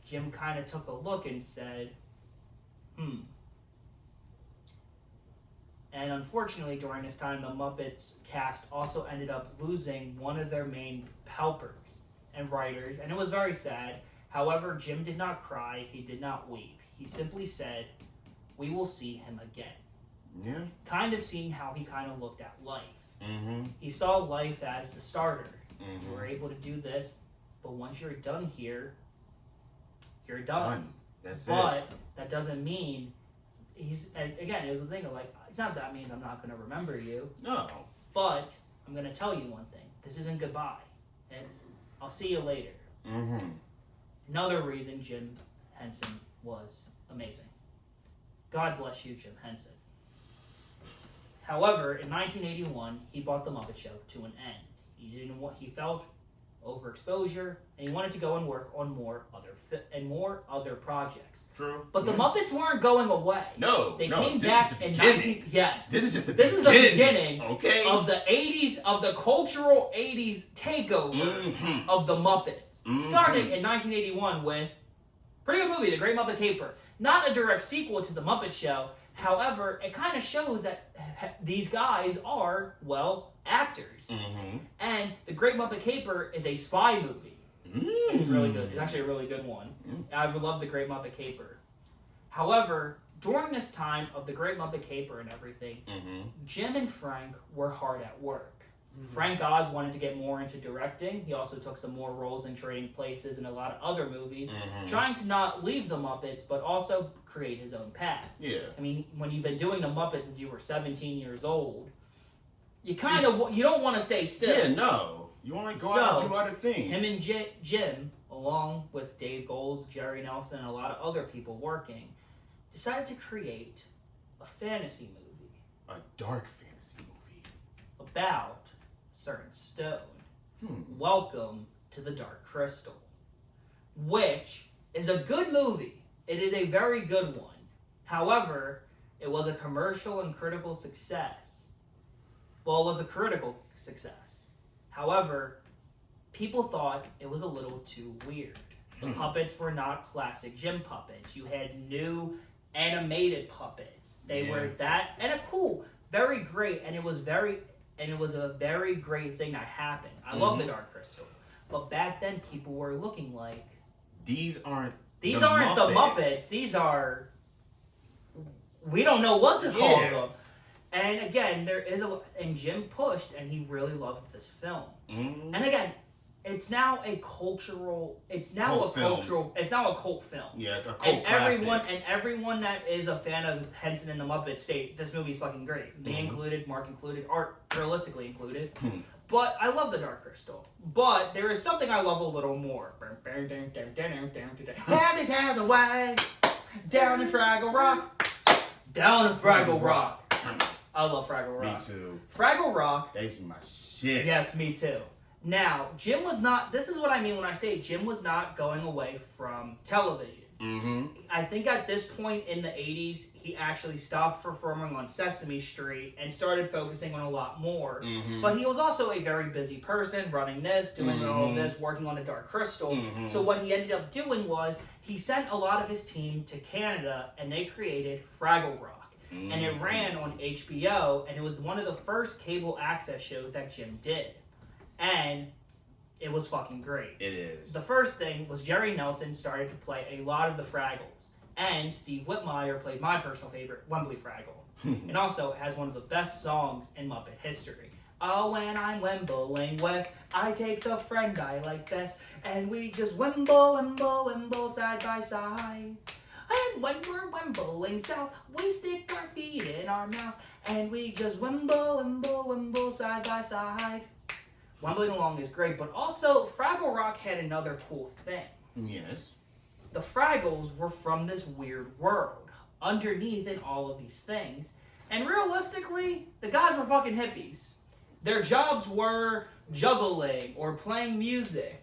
[SPEAKER 3] Jim kind of took a look and said, And unfortunately, during this time, the Muppets cast also ended up losing one of their main helpers and writers, and it was very sad. However, Jim did not cry. He did not weep. He simply said, we will see him again.
[SPEAKER 4] Yeah.
[SPEAKER 3] Kind of seeing how he kind of looked at life. He saw life as the starter. You were able to do this, but once you're done here, you're done.
[SPEAKER 4] That's
[SPEAKER 3] but
[SPEAKER 4] it.
[SPEAKER 3] that doesn't mean and again, it was the thing of like, it's not that means I'm not going to remember you.
[SPEAKER 4] No.
[SPEAKER 3] But I'm going to tell you one thing. This isn't goodbye. It's I'll see you later. Another reason Jim Henson was amazing. God bless you, Jim Henson. However, in 1981, he brought the Muppet Show to an end. He felt overexposure, and he wanted to go and work on more other projects.
[SPEAKER 4] True.
[SPEAKER 3] But the Muppets weren't going away.
[SPEAKER 4] No,
[SPEAKER 3] they
[SPEAKER 4] no,
[SPEAKER 3] came
[SPEAKER 4] this
[SPEAKER 3] back
[SPEAKER 4] is the
[SPEAKER 3] in
[SPEAKER 4] beginning.
[SPEAKER 3] This is
[SPEAKER 4] the
[SPEAKER 3] the beginning
[SPEAKER 4] okay.
[SPEAKER 3] of the 80s, of the cultural 80s takeover of the Muppets. Starting in 1981 with pretty good movie, The Great Muppet Caper. Not a direct sequel to The Muppet Show. However, it kind of shows that these guys are, well, actors. And The Great Muppet Caper is a spy movie. It's really good. It's actually a really good one. I would love The Great Muppet Caper. However, during this time of The Great Muppet Caper and everything, Jim and Frank were hard at work. Frank Oz wanted to get more into directing. He also took some more roles in Trading Places and a lot of other movies, trying to not leave the Muppets, but also create his own path.
[SPEAKER 4] Yeah.
[SPEAKER 3] I mean, when you've been doing the Muppets since you were 17 years old, you kind of you don't want to stay still.
[SPEAKER 4] Yeah, no. You want to go out and do other things.
[SPEAKER 3] Him and Jim, along with Dave Goelz, Jerry Nelson, and a lot of other people working, decided to create a fantasy movie.
[SPEAKER 4] A dark fantasy movie.
[SPEAKER 3] About certain stone. Welcome to the Dark Crystal. Which is a good movie. It is a very good one. However, it was a commercial and critical success. Well, it was a critical success. However, people thought it was a little too weird. The puppets were not classic Jim puppets. You had new animated puppets. They were that, and a cool, very great, and it was a very great thing that happened. I love the Dark Crystal. But back then, people were looking like,
[SPEAKER 4] These aren't
[SPEAKER 3] the Muppets. These are, we don't know what to call them. And again, and Jim pushed, and he really loved this film.
[SPEAKER 4] Mm-hmm.
[SPEAKER 3] And again, it's now a cult film.
[SPEAKER 4] Yeah, a cult classic.
[SPEAKER 3] Everyone that is a fan of Henson and the Muppets say this movie's fucking great. Me included, Mark included, Art realistically included. But I love The Dark Crystal. But there is something I love a little more. Happy times away, down in Fraggle Rock, down in Fraggle Rock. I love Fraggle Rock.
[SPEAKER 4] Me too.
[SPEAKER 3] Fraggle Rock.
[SPEAKER 4] That's my shit.
[SPEAKER 3] Yes, me too. Now, Jim was not, this is what I mean when I say Jim was not going away from television.
[SPEAKER 4] Mm-hmm.
[SPEAKER 3] I think at this point in the 80s, he actually stopped performing on Sesame Street and started focusing on a lot more.
[SPEAKER 4] Mm-hmm.
[SPEAKER 3] But he was also a very busy person, running this, doing all of this, working on The Dark Crystal. So what he ended up doing was, he sent a lot of his team to Canada, and they created Fraggle Rock. And it ran on HBO, and it was one of the first cable access shows that Jim did. And it was fucking great.
[SPEAKER 4] It is.
[SPEAKER 3] The first thing was Jerry Nelson started to play a lot of the Fraggles. And Steve Whitmire played my personal favorite, Wembley Fraggle. And also has one of the best songs in Muppet history. Oh, when I'm Wembling West, I take the friend I like best, and we just wimble, wimble, wimble side by side. And when we're Wembling South, we stick our feet in our mouth, and we just wimble, wimble, wimble side by side. Wembling Along is great, but also Fraggle Rock had another cool thing.
[SPEAKER 4] Yes.
[SPEAKER 3] The Fraggles were from this weird world, underneath in all of these things, and realistically, the guys were fucking hippies. Their jobs were juggling or playing music.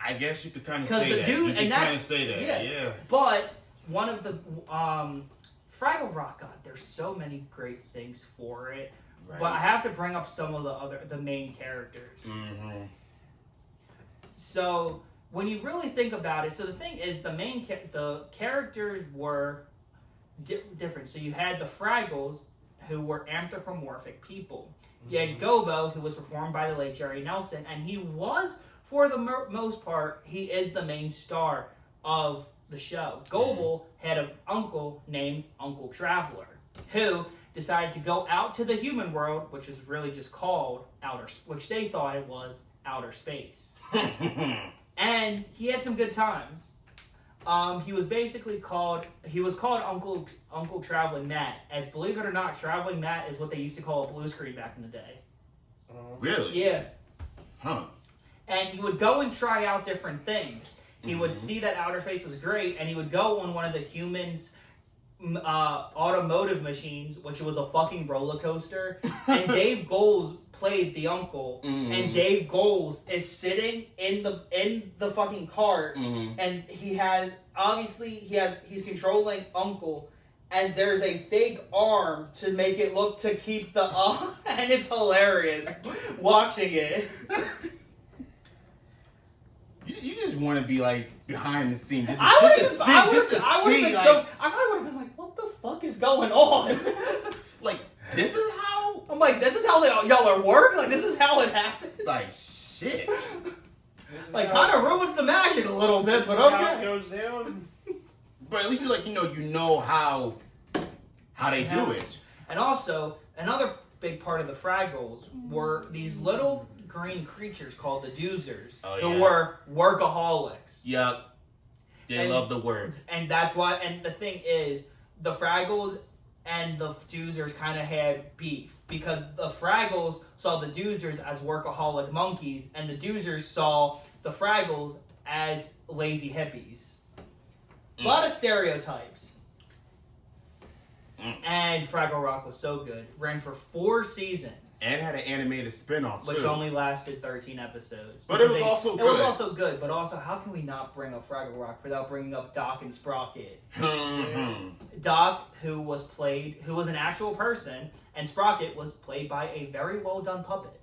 [SPEAKER 4] I guess you could kind of say that. You could kind of say that, yeah.
[SPEAKER 3] But one of the Fraggle Rock, God, there's so many great things for it. Right. But I have to bring up some of the main characters.
[SPEAKER 4] Mm-hmm.
[SPEAKER 3] So when you really think about it, so the thing is, the characters were different. So you had the Fraggles, who were anthropomorphic people. You had Gobo, who was performed by the late Jerry Nelson, and he was, for the most part, he is the main star of the show. Goble had an uncle named Uncle Traveler, who decided to go out to the human world, which is really just called which they thought it was outer space. And he had some good times. He was called Uncle Traveling Matt, as believe it or not, Traveling Matt is what they used to call a blue screen back in the day.
[SPEAKER 4] Really?
[SPEAKER 3] Yeah.
[SPEAKER 4] Huh.
[SPEAKER 3] And he would go and try out different things. He would see that outer space was great, and he would go on one of the humans' automotive machines, which was a fucking roller coaster. And Dave Goelz played the uncle, and Dave Goelz is sitting in the fucking cart, and he's controlling Uncle, and there's a fake arm to make it look to keep the and it's hilarious watching it.
[SPEAKER 4] You just want to be like behind the scenes.
[SPEAKER 3] I probably would have been like, what the fuck is going on?
[SPEAKER 4] Like, this is how?
[SPEAKER 3] I'm like, this is how y'all are working? Like, this is how it happened?
[SPEAKER 4] Like, shit.
[SPEAKER 3] Like, kind of ruins the magic a little bit, but
[SPEAKER 5] How
[SPEAKER 3] okay.
[SPEAKER 5] it goes down.
[SPEAKER 4] But at least you know how they do it.
[SPEAKER 3] And also, another big part of the Fraggles were these little green creatures called the Doozers, who were workaholics.
[SPEAKER 4] Yep. They love the work.
[SPEAKER 3] And that's why, and the thing is, the Fraggles and the Doozers kind of had beef, because the Fraggles saw the Doozers as workaholic monkeys, and the Doozers saw the Fraggles as lazy hippies. A lot of stereotypes. And Fraggle Rock was so good. Ran for 4 seasons.
[SPEAKER 4] And had an animated spin-off,
[SPEAKER 3] which
[SPEAKER 4] too.
[SPEAKER 3] only lasted 13 episodes.
[SPEAKER 4] But it was also good.
[SPEAKER 3] It was also good, but also, how can we not bring up Fraggle Rock without bringing up Doc and Sprocket? Doc, who was an actual person, and Sprocket was played by a very well-done puppet.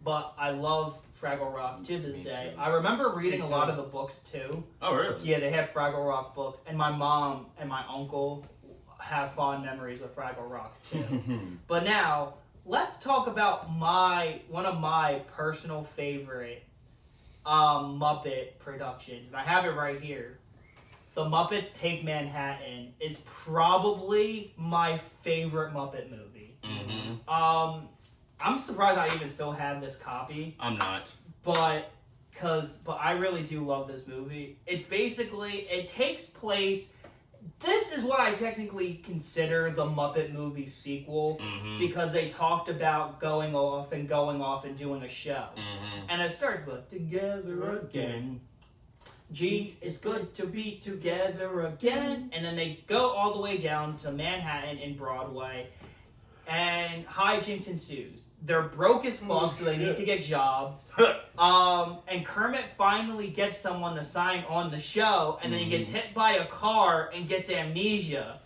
[SPEAKER 3] But I love Fraggle Rock to this day. I remember reading a lot of the books, too.
[SPEAKER 4] Oh, really?
[SPEAKER 3] Yeah, they had Fraggle Rock books, and my mom and my uncle have fond memories with Fraggle Rock too. But now, let's talk about one of my personal favorite Muppet productions, and I have it right here. The Muppets Take Manhattan is probably my favorite Muppet movie.
[SPEAKER 4] Mm-hmm.
[SPEAKER 3] I'm surprised I even still have this copy.
[SPEAKER 4] I'm not.
[SPEAKER 3] But I really do love this movie. It's basically, it takes place, this is what I technically consider the Muppet movie sequel, because they talked about going off and doing a show. And it starts with, together again. Gee, it's good to be together again. And then they go all the way down to Manhattan and Broadway. And hijinks ensues. They're broke as fuck, so they need to get jobs. And Kermit finally gets someone to sign on the show, and then he gets hit by a car and gets amnesia.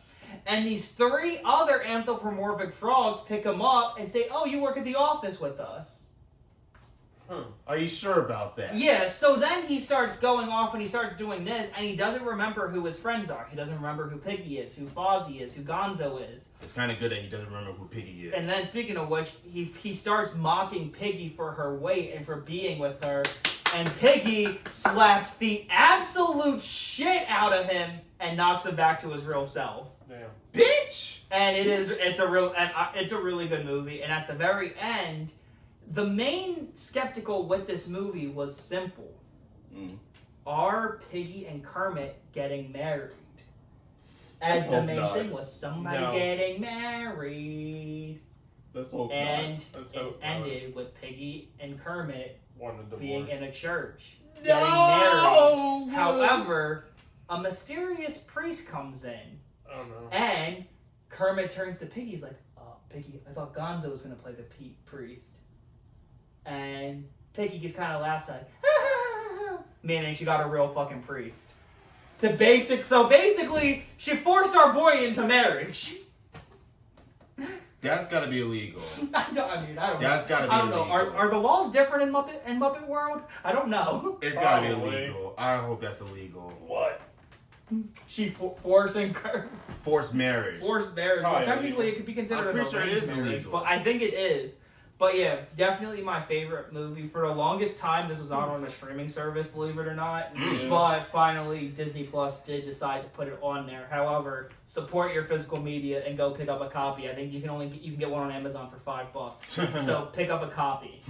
[SPEAKER 3] And these 3 other anthropomorphic frogs pick him up and say, "Oh, you work at the office with us."
[SPEAKER 4] Are you sure about that?
[SPEAKER 3] Yeah, so then he starts going off and he starts doing this, and he doesn't remember who his friends are. He doesn't remember who Piggy is, who Fozzie is, who Gonzo is.
[SPEAKER 4] It's kind of good that he doesn't remember who Piggy is.
[SPEAKER 3] And then, speaking of which, he starts mocking Piggy for her weight and for being with her, and Piggy slaps the absolute shit out of him and knocks him back to his real self.
[SPEAKER 5] Damn.
[SPEAKER 3] Bitch! And it's a really good movie. And at the very end, the main skeptical with this movie was simple. Are Piggy and Kermit getting married? As the main thing was, somebody's getting married.
[SPEAKER 4] Let's hope
[SPEAKER 3] and
[SPEAKER 4] not.
[SPEAKER 3] it ended with Piggy and Kermit being in a church.
[SPEAKER 4] No!
[SPEAKER 3] Getting married. However, a mysterious priest comes in.
[SPEAKER 5] Oh no.
[SPEAKER 3] And Kermit turns to Piggy. He's like, "Oh, Piggy, I thought Gonzo was going to play the priest." And Piggy just kind of laughs like, meaning she got a real fucking priest. So basically, she forced our boy into marriage.
[SPEAKER 4] That's gotta be illegal.
[SPEAKER 3] I don't
[SPEAKER 4] That's
[SPEAKER 3] know.
[SPEAKER 4] gotta be
[SPEAKER 3] I don't know.
[SPEAKER 4] illegal.
[SPEAKER 3] Are the laws different in Muppet World? I don't know.
[SPEAKER 4] It's gotta be illegal. I hope that's illegal.
[SPEAKER 5] What?
[SPEAKER 3] She forcing
[SPEAKER 4] Forced marriage.
[SPEAKER 3] Forced marriage. Well, technically, it could be considered
[SPEAKER 4] I'm pretty sure it is
[SPEAKER 3] marriage,
[SPEAKER 4] illegal.
[SPEAKER 3] but I think it is. But yeah, definitely my favorite movie. For the longest time, this was out on a streaming service, believe it or not. But finally, Disney Plus did decide to put it on there. However, support your physical media and go pick up a copy. I think you can get one on Amazon for $5. So pick up a copy.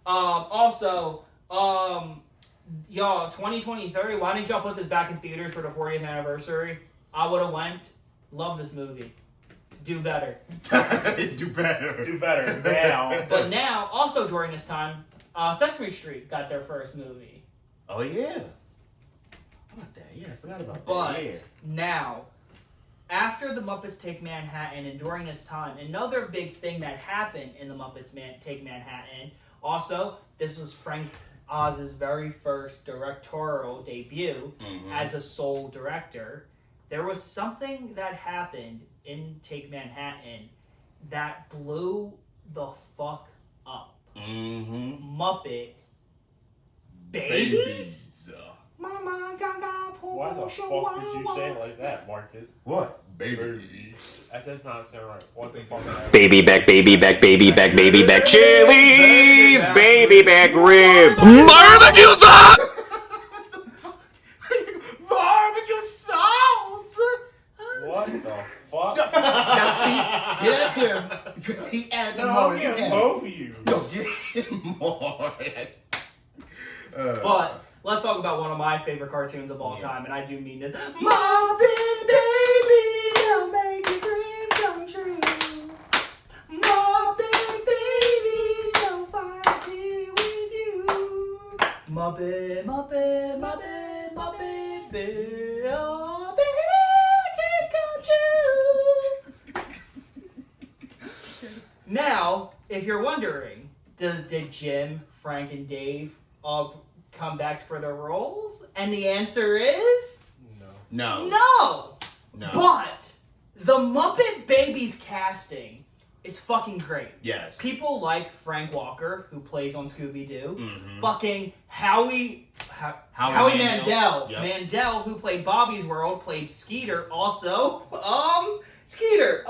[SPEAKER 3] Also, y'all, 2023. Why didn't y'all put this back in theaters for the 40th anniversary? I would have went. Love this movie. Do better.
[SPEAKER 4] Do better.
[SPEAKER 5] Do better now.
[SPEAKER 3] But now, also during this time, Sesame Street got their first movie.
[SPEAKER 4] Oh yeah. How about that? Yeah, I forgot about
[SPEAKER 3] But
[SPEAKER 4] that. Yeah.
[SPEAKER 3] now, after the Muppets Take Manhattan, and during this time, another big thing that happened in the Muppets Take Manhattan. Also, this was Frank Oz's very first directorial debut as a sole director. There was something that happened in Take Manhattan that blew the fuck up. Muppet Babies? Mama gaga
[SPEAKER 5] Why the fuck did you say it like that, Marcus?
[SPEAKER 4] What? Babies.
[SPEAKER 5] That does not sound right. What the fuck?
[SPEAKER 9] Baby back, baby back, baby back, baby back, chilies, baby back rib, barbecue sauce.
[SPEAKER 4] Barbecue sauce.
[SPEAKER 5] What the fuck?
[SPEAKER 4] Now see, get at him because he added
[SPEAKER 5] No,
[SPEAKER 4] more.
[SPEAKER 5] I'm getting both of you.
[SPEAKER 4] No, get him more.
[SPEAKER 3] But let's talk about one of my favorite cartoons of all time, and I do mean this. Muppet Babies, they'll make your dreams come true. Muppet Babies, they'll fly here with you. Muppet, Muppet, Muppet, Muppet Babies, come true. Now, if you're wondering, did Jim, Frank, and Dave all come back for their roles? And the answer is
[SPEAKER 4] No.
[SPEAKER 3] no. But the Muppet Babies casting is fucking great.
[SPEAKER 4] Yes.
[SPEAKER 3] People like Frank Walker, who plays on Scooby-Doo. Fucking Howie Mandel.
[SPEAKER 4] Yep.
[SPEAKER 3] Mandel, who played Bobby's World, played Skeeter. Also, Skeeter.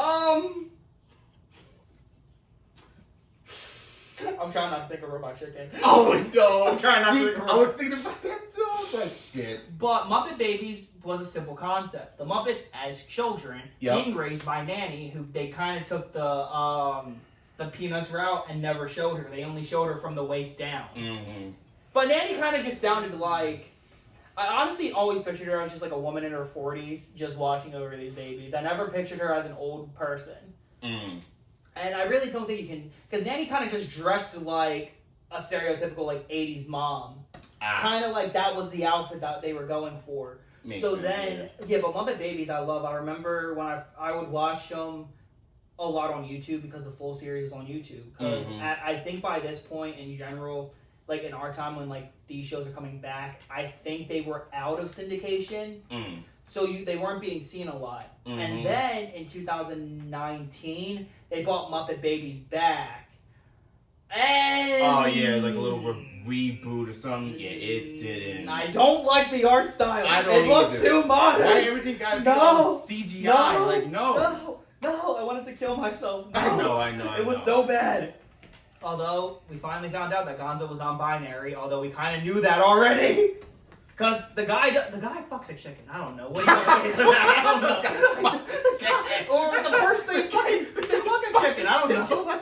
[SPEAKER 3] I'm trying not to think of Robot Chicken.
[SPEAKER 4] Oh no!
[SPEAKER 3] I'm trying not to think of
[SPEAKER 4] I was thinking about that too. I was like, shit.
[SPEAKER 3] But Muppet Babies was a simple concept. The Muppets, as children, being raised by Nanny, who they kind of took the Peanuts route and never showed her. They only showed her from the waist down.
[SPEAKER 4] Mm-hmm.
[SPEAKER 3] But Nanny kind of just sounded like... I honestly always pictured her as just like a woman in her 40s just watching over these babies. I never pictured her as an old person.
[SPEAKER 4] Mm.
[SPEAKER 3] And I really don't think you can... Because Nanny kind of just dressed like a stereotypical like 80s mom. Kind of like that was the outfit that they were going for. But Muppet Babies I love. I remember when I would watch them a lot on YouTube because the full series is on YouTube. Because I think by this point in general, like in our time when like these shows are coming back, I think they were out of syndication. So they weren't being seen a lot. And then in 2019, they brought Muppet Babies back. And
[SPEAKER 4] oh yeah, like a little reboot or something. Yeah, it didn't.
[SPEAKER 3] I don't like the art style.
[SPEAKER 4] I don't
[SPEAKER 3] It looks
[SPEAKER 4] either.
[SPEAKER 3] too modern.
[SPEAKER 4] Why everything gotta be all CGI?
[SPEAKER 3] No, I wanted to kill myself. No.
[SPEAKER 4] I know.
[SPEAKER 3] It was so bad. Although, we finally found out that Gonzo was non-binary, although we kind of knew that already. Because the guy fucks a chicken. I don't know. What do you I don't know. Or the person they fuck a chicken. I don't know.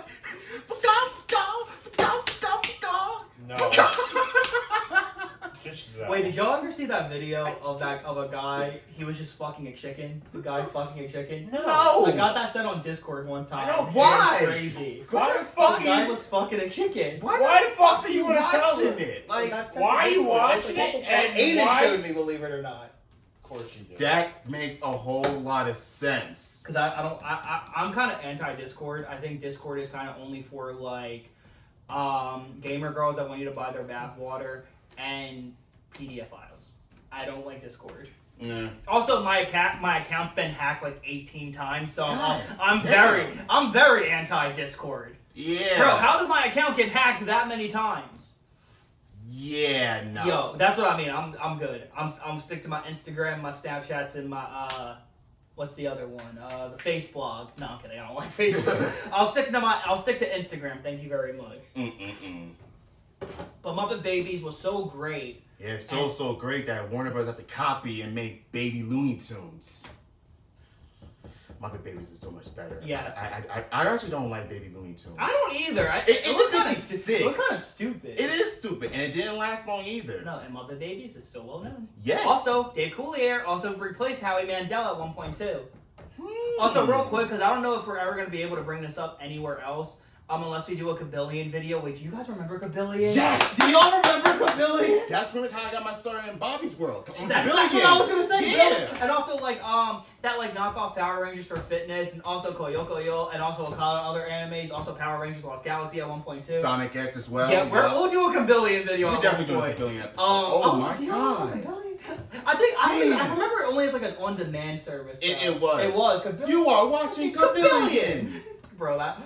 [SPEAKER 5] No. Just that.
[SPEAKER 3] Wait, did y'all ever see that video of a guy? He was just fucking a chicken. The guy fucking a chicken.
[SPEAKER 4] No.
[SPEAKER 3] I got that sent on Discord one time.
[SPEAKER 5] I know,
[SPEAKER 4] why?
[SPEAKER 3] It's crazy.
[SPEAKER 5] Why the fuck
[SPEAKER 3] The guy was fucking a chicken.
[SPEAKER 5] Why the fuck do you want to tell
[SPEAKER 4] watching
[SPEAKER 5] them?
[SPEAKER 4] it?
[SPEAKER 3] Like,
[SPEAKER 4] Like,
[SPEAKER 5] Why are you watching it? And
[SPEAKER 3] Aiden
[SPEAKER 5] why?
[SPEAKER 3] showed me, believe it or not.
[SPEAKER 5] Of course you do.
[SPEAKER 4] that makes a whole lot of sense.
[SPEAKER 3] Because I'm kind of anti-Discord. I think Discord is kind of only for like gamer girls that want you to buy their bath water and PDF files. I don't like Discord. Also, my account's been hacked like 18 times, so I'm very anti-Discord.
[SPEAKER 4] Yeah.
[SPEAKER 3] Bro, how does my account get hacked that many times?
[SPEAKER 4] Yeah, no.
[SPEAKER 3] Yo, that's what I mean. I'm good. I'm stick to my Instagram, my Snapchats, and my what's the other one? The Face blog. No, I'm kidding. I don't like Facebook. I'll stick to Instagram. Thank you very much. But Muppet Babies was so great.
[SPEAKER 4] Yeah, it's so great that Warner Bros. Have to copy and make Baby Looney Tunes. Muppet Babies is so much better.
[SPEAKER 3] Yes.
[SPEAKER 4] I actually don't like Baby Looney Tunes.
[SPEAKER 3] I don't either.
[SPEAKER 4] It was
[SPEAKER 3] kind
[SPEAKER 4] kinda
[SPEAKER 3] of
[SPEAKER 4] sick.
[SPEAKER 3] It was kind of stupid.
[SPEAKER 4] It is stupid, and it didn't last long either.
[SPEAKER 3] No, and Muppet Babies is so well known.
[SPEAKER 4] Yes.
[SPEAKER 3] Also, Dave Coulier also replaced Howie Mandel at one point too. Also, real quick, because I don't know if we're ever going to be able to bring this up anywhere else, unless we do a Kabillion video. Wait, do you guys remember Kabillion?
[SPEAKER 4] Yes!
[SPEAKER 3] Do y'all remember Kabillion?
[SPEAKER 4] That's pretty much how I got my start in Bobby's World.
[SPEAKER 3] That's what I was gonna say.
[SPEAKER 4] Yeah.
[SPEAKER 3] And also that knockoff Power Rangers for fitness, and also Koyo, and also a lot of other animes. Also Power Rangers Lost Galaxy at one point too.
[SPEAKER 4] Sonic X as well.
[SPEAKER 3] Yeah, we'll do a Kabillion video.
[SPEAKER 4] We're definitely doing a Kabillion episode. Oh my god.
[SPEAKER 3] I remember it only as like an on-demand service.
[SPEAKER 4] It was.
[SPEAKER 3] It was. Kabillion.
[SPEAKER 4] You are watching Kabillion.
[SPEAKER 3] Bro, that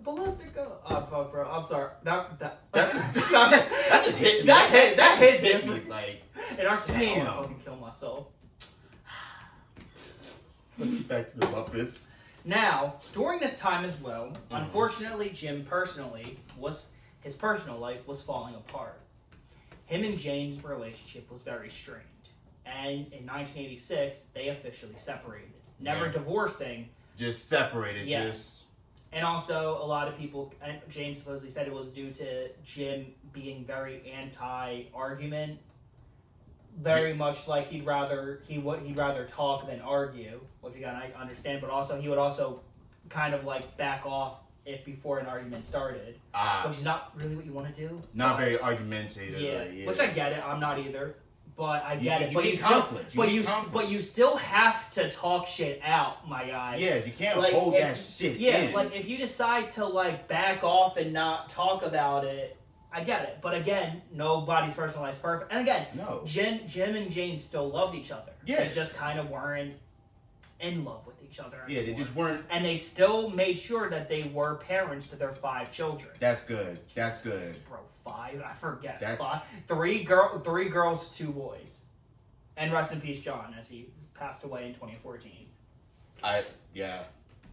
[SPEAKER 3] Ballistic. Oh fuck, bro. I'm sorry. That
[SPEAKER 4] just hit me.
[SPEAKER 3] That hit
[SPEAKER 4] me.
[SPEAKER 3] different.
[SPEAKER 4] Like,
[SPEAKER 3] it actually
[SPEAKER 4] damn.
[SPEAKER 3] I fucking kill myself.
[SPEAKER 4] Let's get back to the Muppets.
[SPEAKER 3] Now, during this time as well, unfortunately, Jim his personal life was falling apart. Him and Jane's relationship was very strained. And in 1986, they officially separated. Never divorcing.
[SPEAKER 4] Just separated.
[SPEAKER 3] Yes.
[SPEAKER 4] Just...
[SPEAKER 3] And also, a lot of people, and Jane supposedly said it was due to Jim being very anti-argument. Very much like he'd rather talk than argue, which you gotta understand. But also, he would also kind of like back off if before an argument started, which is not really what you want to do.
[SPEAKER 4] Not very argumentative.
[SPEAKER 3] Yeah, which I get it. I'm not either, but I get it.
[SPEAKER 4] But you conflict.
[SPEAKER 3] But you still have to talk shit out, my guy.
[SPEAKER 4] Yeah, you can't hold that shit in.
[SPEAKER 3] Yeah, like if you decide to like back off and not talk about it, I get it. But again, nobody's personal life's perfect. And again,
[SPEAKER 4] no.
[SPEAKER 3] Jim and Jane still loved each other.
[SPEAKER 4] Yeah,
[SPEAKER 3] they just kind of weren't in love with each other anymore.
[SPEAKER 4] Yeah, they just weren't.
[SPEAKER 3] And they still made sure that they were parents to their 5 children.
[SPEAKER 4] That's good. That's good.
[SPEAKER 3] Bro, 5? I forget.
[SPEAKER 4] That...
[SPEAKER 3] 5. 3 girls, 2 boys. And rest in peace, John, as he passed away in 2014.
[SPEAKER 4] I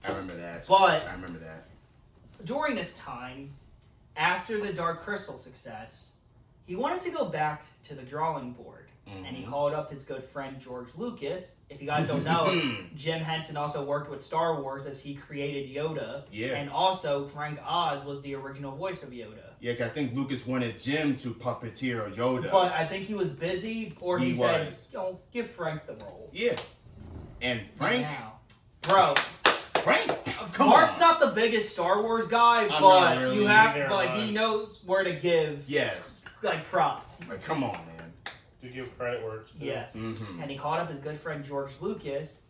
[SPEAKER 4] remember that.
[SPEAKER 3] But
[SPEAKER 4] I remember that.
[SPEAKER 3] During this time, after the Dark Crystal success, he wanted to go back to the drawing board. And he called up his good friend George Lucas. If you guys don't know, Jim Henson also worked with Star Wars as he created Yoda.
[SPEAKER 4] Yeah.
[SPEAKER 3] And also, Frank Oz was the original voice of Yoda.
[SPEAKER 4] Yeah, 'cause I think Lucas wanted Jim to puppeteer Yoda.
[SPEAKER 3] But I think he was busy, or he said,
[SPEAKER 4] was.
[SPEAKER 3] "Yo, give Frank the role."
[SPEAKER 4] Yeah. And Frank...
[SPEAKER 3] Now, bro,
[SPEAKER 4] Frank? Come
[SPEAKER 3] Mark's
[SPEAKER 4] on.
[SPEAKER 3] not the biggest Star Wars guy,
[SPEAKER 4] I'm
[SPEAKER 3] but
[SPEAKER 4] not really.
[SPEAKER 3] you have,
[SPEAKER 5] Neither
[SPEAKER 3] like,
[SPEAKER 5] am I.
[SPEAKER 3] he knows where to give,
[SPEAKER 4] Yes.
[SPEAKER 3] like, props.
[SPEAKER 4] Like, come on, man.
[SPEAKER 5] To give credit where it's due.
[SPEAKER 3] Yes.
[SPEAKER 4] Mm-hmm.
[SPEAKER 3] And he called up his good friend George Lucas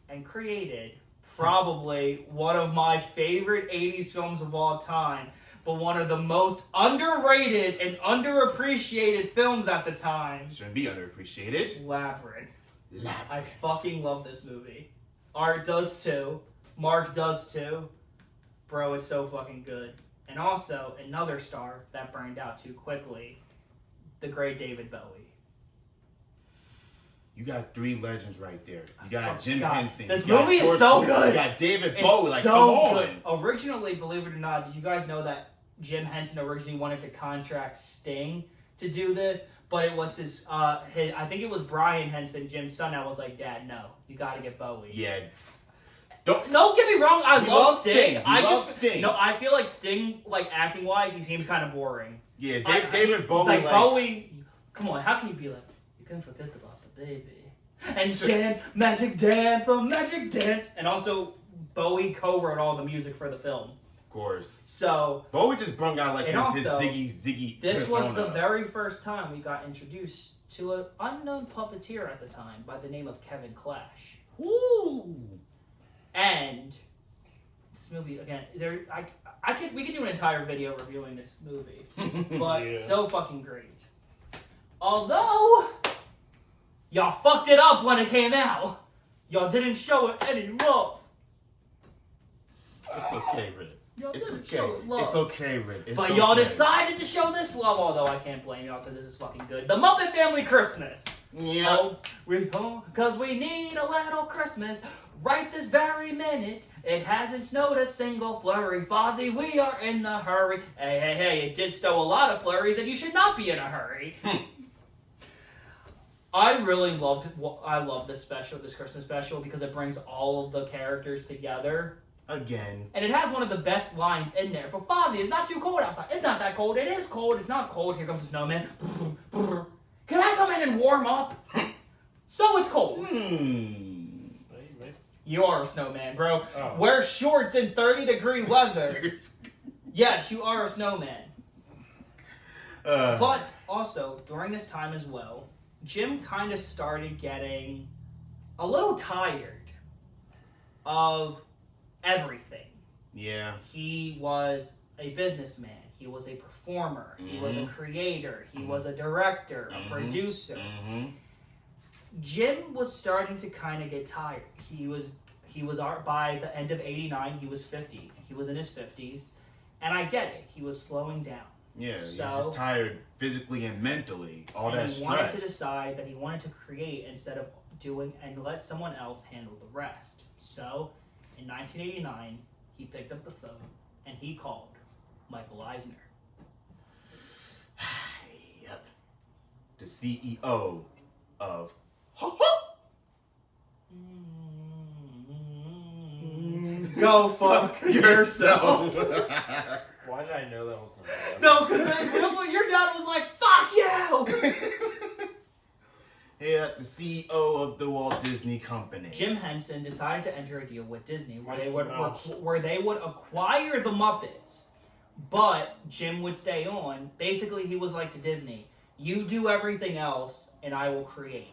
[SPEAKER 3] and created probably one of my favorite 80s films of all time, but one of the most underrated and underappreciated films at the time.
[SPEAKER 4] Shouldn't be underappreciated.
[SPEAKER 3] Labyrinth. I
[SPEAKER 4] Labyrinth.
[SPEAKER 3] fucking love this movie. Art does too. Mark does too. Bro, it's so fucking good. And also, another star that burned out too quickly, the great David Bowie.
[SPEAKER 4] You got three legends right there. You got Jim
[SPEAKER 3] God,
[SPEAKER 4] Henson.
[SPEAKER 3] this
[SPEAKER 4] you got
[SPEAKER 3] movie is
[SPEAKER 4] George
[SPEAKER 3] so
[SPEAKER 4] Lucas,
[SPEAKER 3] good.
[SPEAKER 4] You got David
[SPEAKER 3] It's
[SPEAKER 4] Bowie. Like,
[SPEAKER 3] so
[SPEAKER 4] come
[SPEAKER 3] good.
[SPEAKER 4] on.
[SPEAKER 3] Originally, believe it or not, did you guys know that Jim Henson originally wanted to contract Sting to do this? But it was his I think it was Brian Henson, Jim's son, that was like, Dad, no, you gotta get Bowie.
[SPEAKER 4] Yeah.
[SPEAKER 3] Don't get me wrong, I
[SPEAKER 4] You
[SPEAKER 3] love
[SPEAKER 4] love
[SPEAKER 3] Sting.
[SPEAKER 4] Sting. You
[SPEAKER 3] I
[SPEAKER 4] love
[SPEAKER 3] just
[SPEAKER 4] Sting.
[SPEAKER 3] No, I feel like Sting, like acting wise, he seems kind of boring.
[SPEAKER 4] Yeah, David Bowie.
[SPEAKER 3] Like Bowie, come on, how can you be like, you can forget about the baby and dance, magic dance, oh magic dance, and also Bowie co-wrote all the music for the film.
[SPEAKER 4] Of course.
[SPEAKER 3] So
[SPEAKER 4] Bowie just brung out like
[SPEAKER 3] And
[SPEAKER 4] his
[SPEAKER 3] also,
[SPEAKER 4] Ziggy
[SPEAKER 3] this
[SPEAKER 4] persona.
[SPEAKER 3] was the very first time we got introduced to an unknown puppeteer at the time by the name of Kevin Clash.
[SPEAKER 4] Woo!
[SPEAKER 3] And this movie again, we could do an entire video reviewing this movie, but
[SPEAKER 5] Yeah.
[SPEAKER 3] so fucking great. Although y'all fucked it up when it came out, y'all didn't show it any love.
[SPEAKER 4] It's okay, Rick.
[SPEAKER 3] Y'all
[SPEAKER 4] It's
[SPEAKER 3] didn't
[SPEAKER 4] okay.
[SPEAKER 3] show it love.
[SPEAKER 4] It's okay, Rick. It's
[SPEAKER 3] But
[SPEAKER 4] okay.
[SPEAKER 3] y'all decided to show this love, although I can't blame y'all because this is fucking good. The Muppet Family Christmas.
[SPEAKER 4] Yeah.
[SPEAKER 3] Oh, we home because we need a little Christmas right this very minute. It hasn't snowed a single flurry. Fozzie, we are in a hurry. Hey, hey, hey, it did snow a lot of flurries and you should not be in a hurry. I really love this Christmas special, because it brings all of the characters together.
[SPEAKER 4] Again.
[SPEAKER 3] And it has one of the best lines in there. But Fozzie, it's not too cold outside. It's not that cold. It is cold. It's not cold. Here comes the snowman. Can I come in and warm up? So it's cold. You are a snowman, bro.
[SPEAKER 5] Oh.
[SPEAKER 3] Wear shorts in 30-degree weather. Yes, you are a snowman. But also, during this time as well, Jim kind of started getting a little tired of everything.
[SPEAKER 4] Yeah.
[SPEAKER 3] He was a businessman. He was a performer. He was a creator. He was a director, a producer. Jim was starting to kind of get tired. He was by the end of '89. He was 50. He was in his 50s, and I get it. He was slowing down.
[SPEAKER 4] Yeah, he was
[SPEAKER 3] So-
[SPEAKER 4] just tired physically and mentally. All
[SPEAKER 3] And
[SPEAKER 4] that
[SPEAKER 3] he wanted
[SPEAKER 4] stress.
[SPEAKER 3] to decide that he wanted to create instead of doing and let someone else handle the rest. So, in 1989, he picked up the phone and he called Michael Eisner.
[SPEAKER 4] Yep. The CEO of
[SPEAKER 3] Go fuck yourself.
[SPEAKER 5] Why did I know that was going
[SPEAKER 3] No, because your dad was like, "Fuck you."
[SPEAKER 4] Yeah, the CEO of the Walt Disney Company.
[SPEAKER 3] Jim Henson decided to enter a deal with Disney where they
[SPEAKER 5] Mickey Mouse.
[SPEAKER 3] would acquire the Muppets, but Jim would stay on. Basically, he was like to Disney, "You do everything else, and I will create."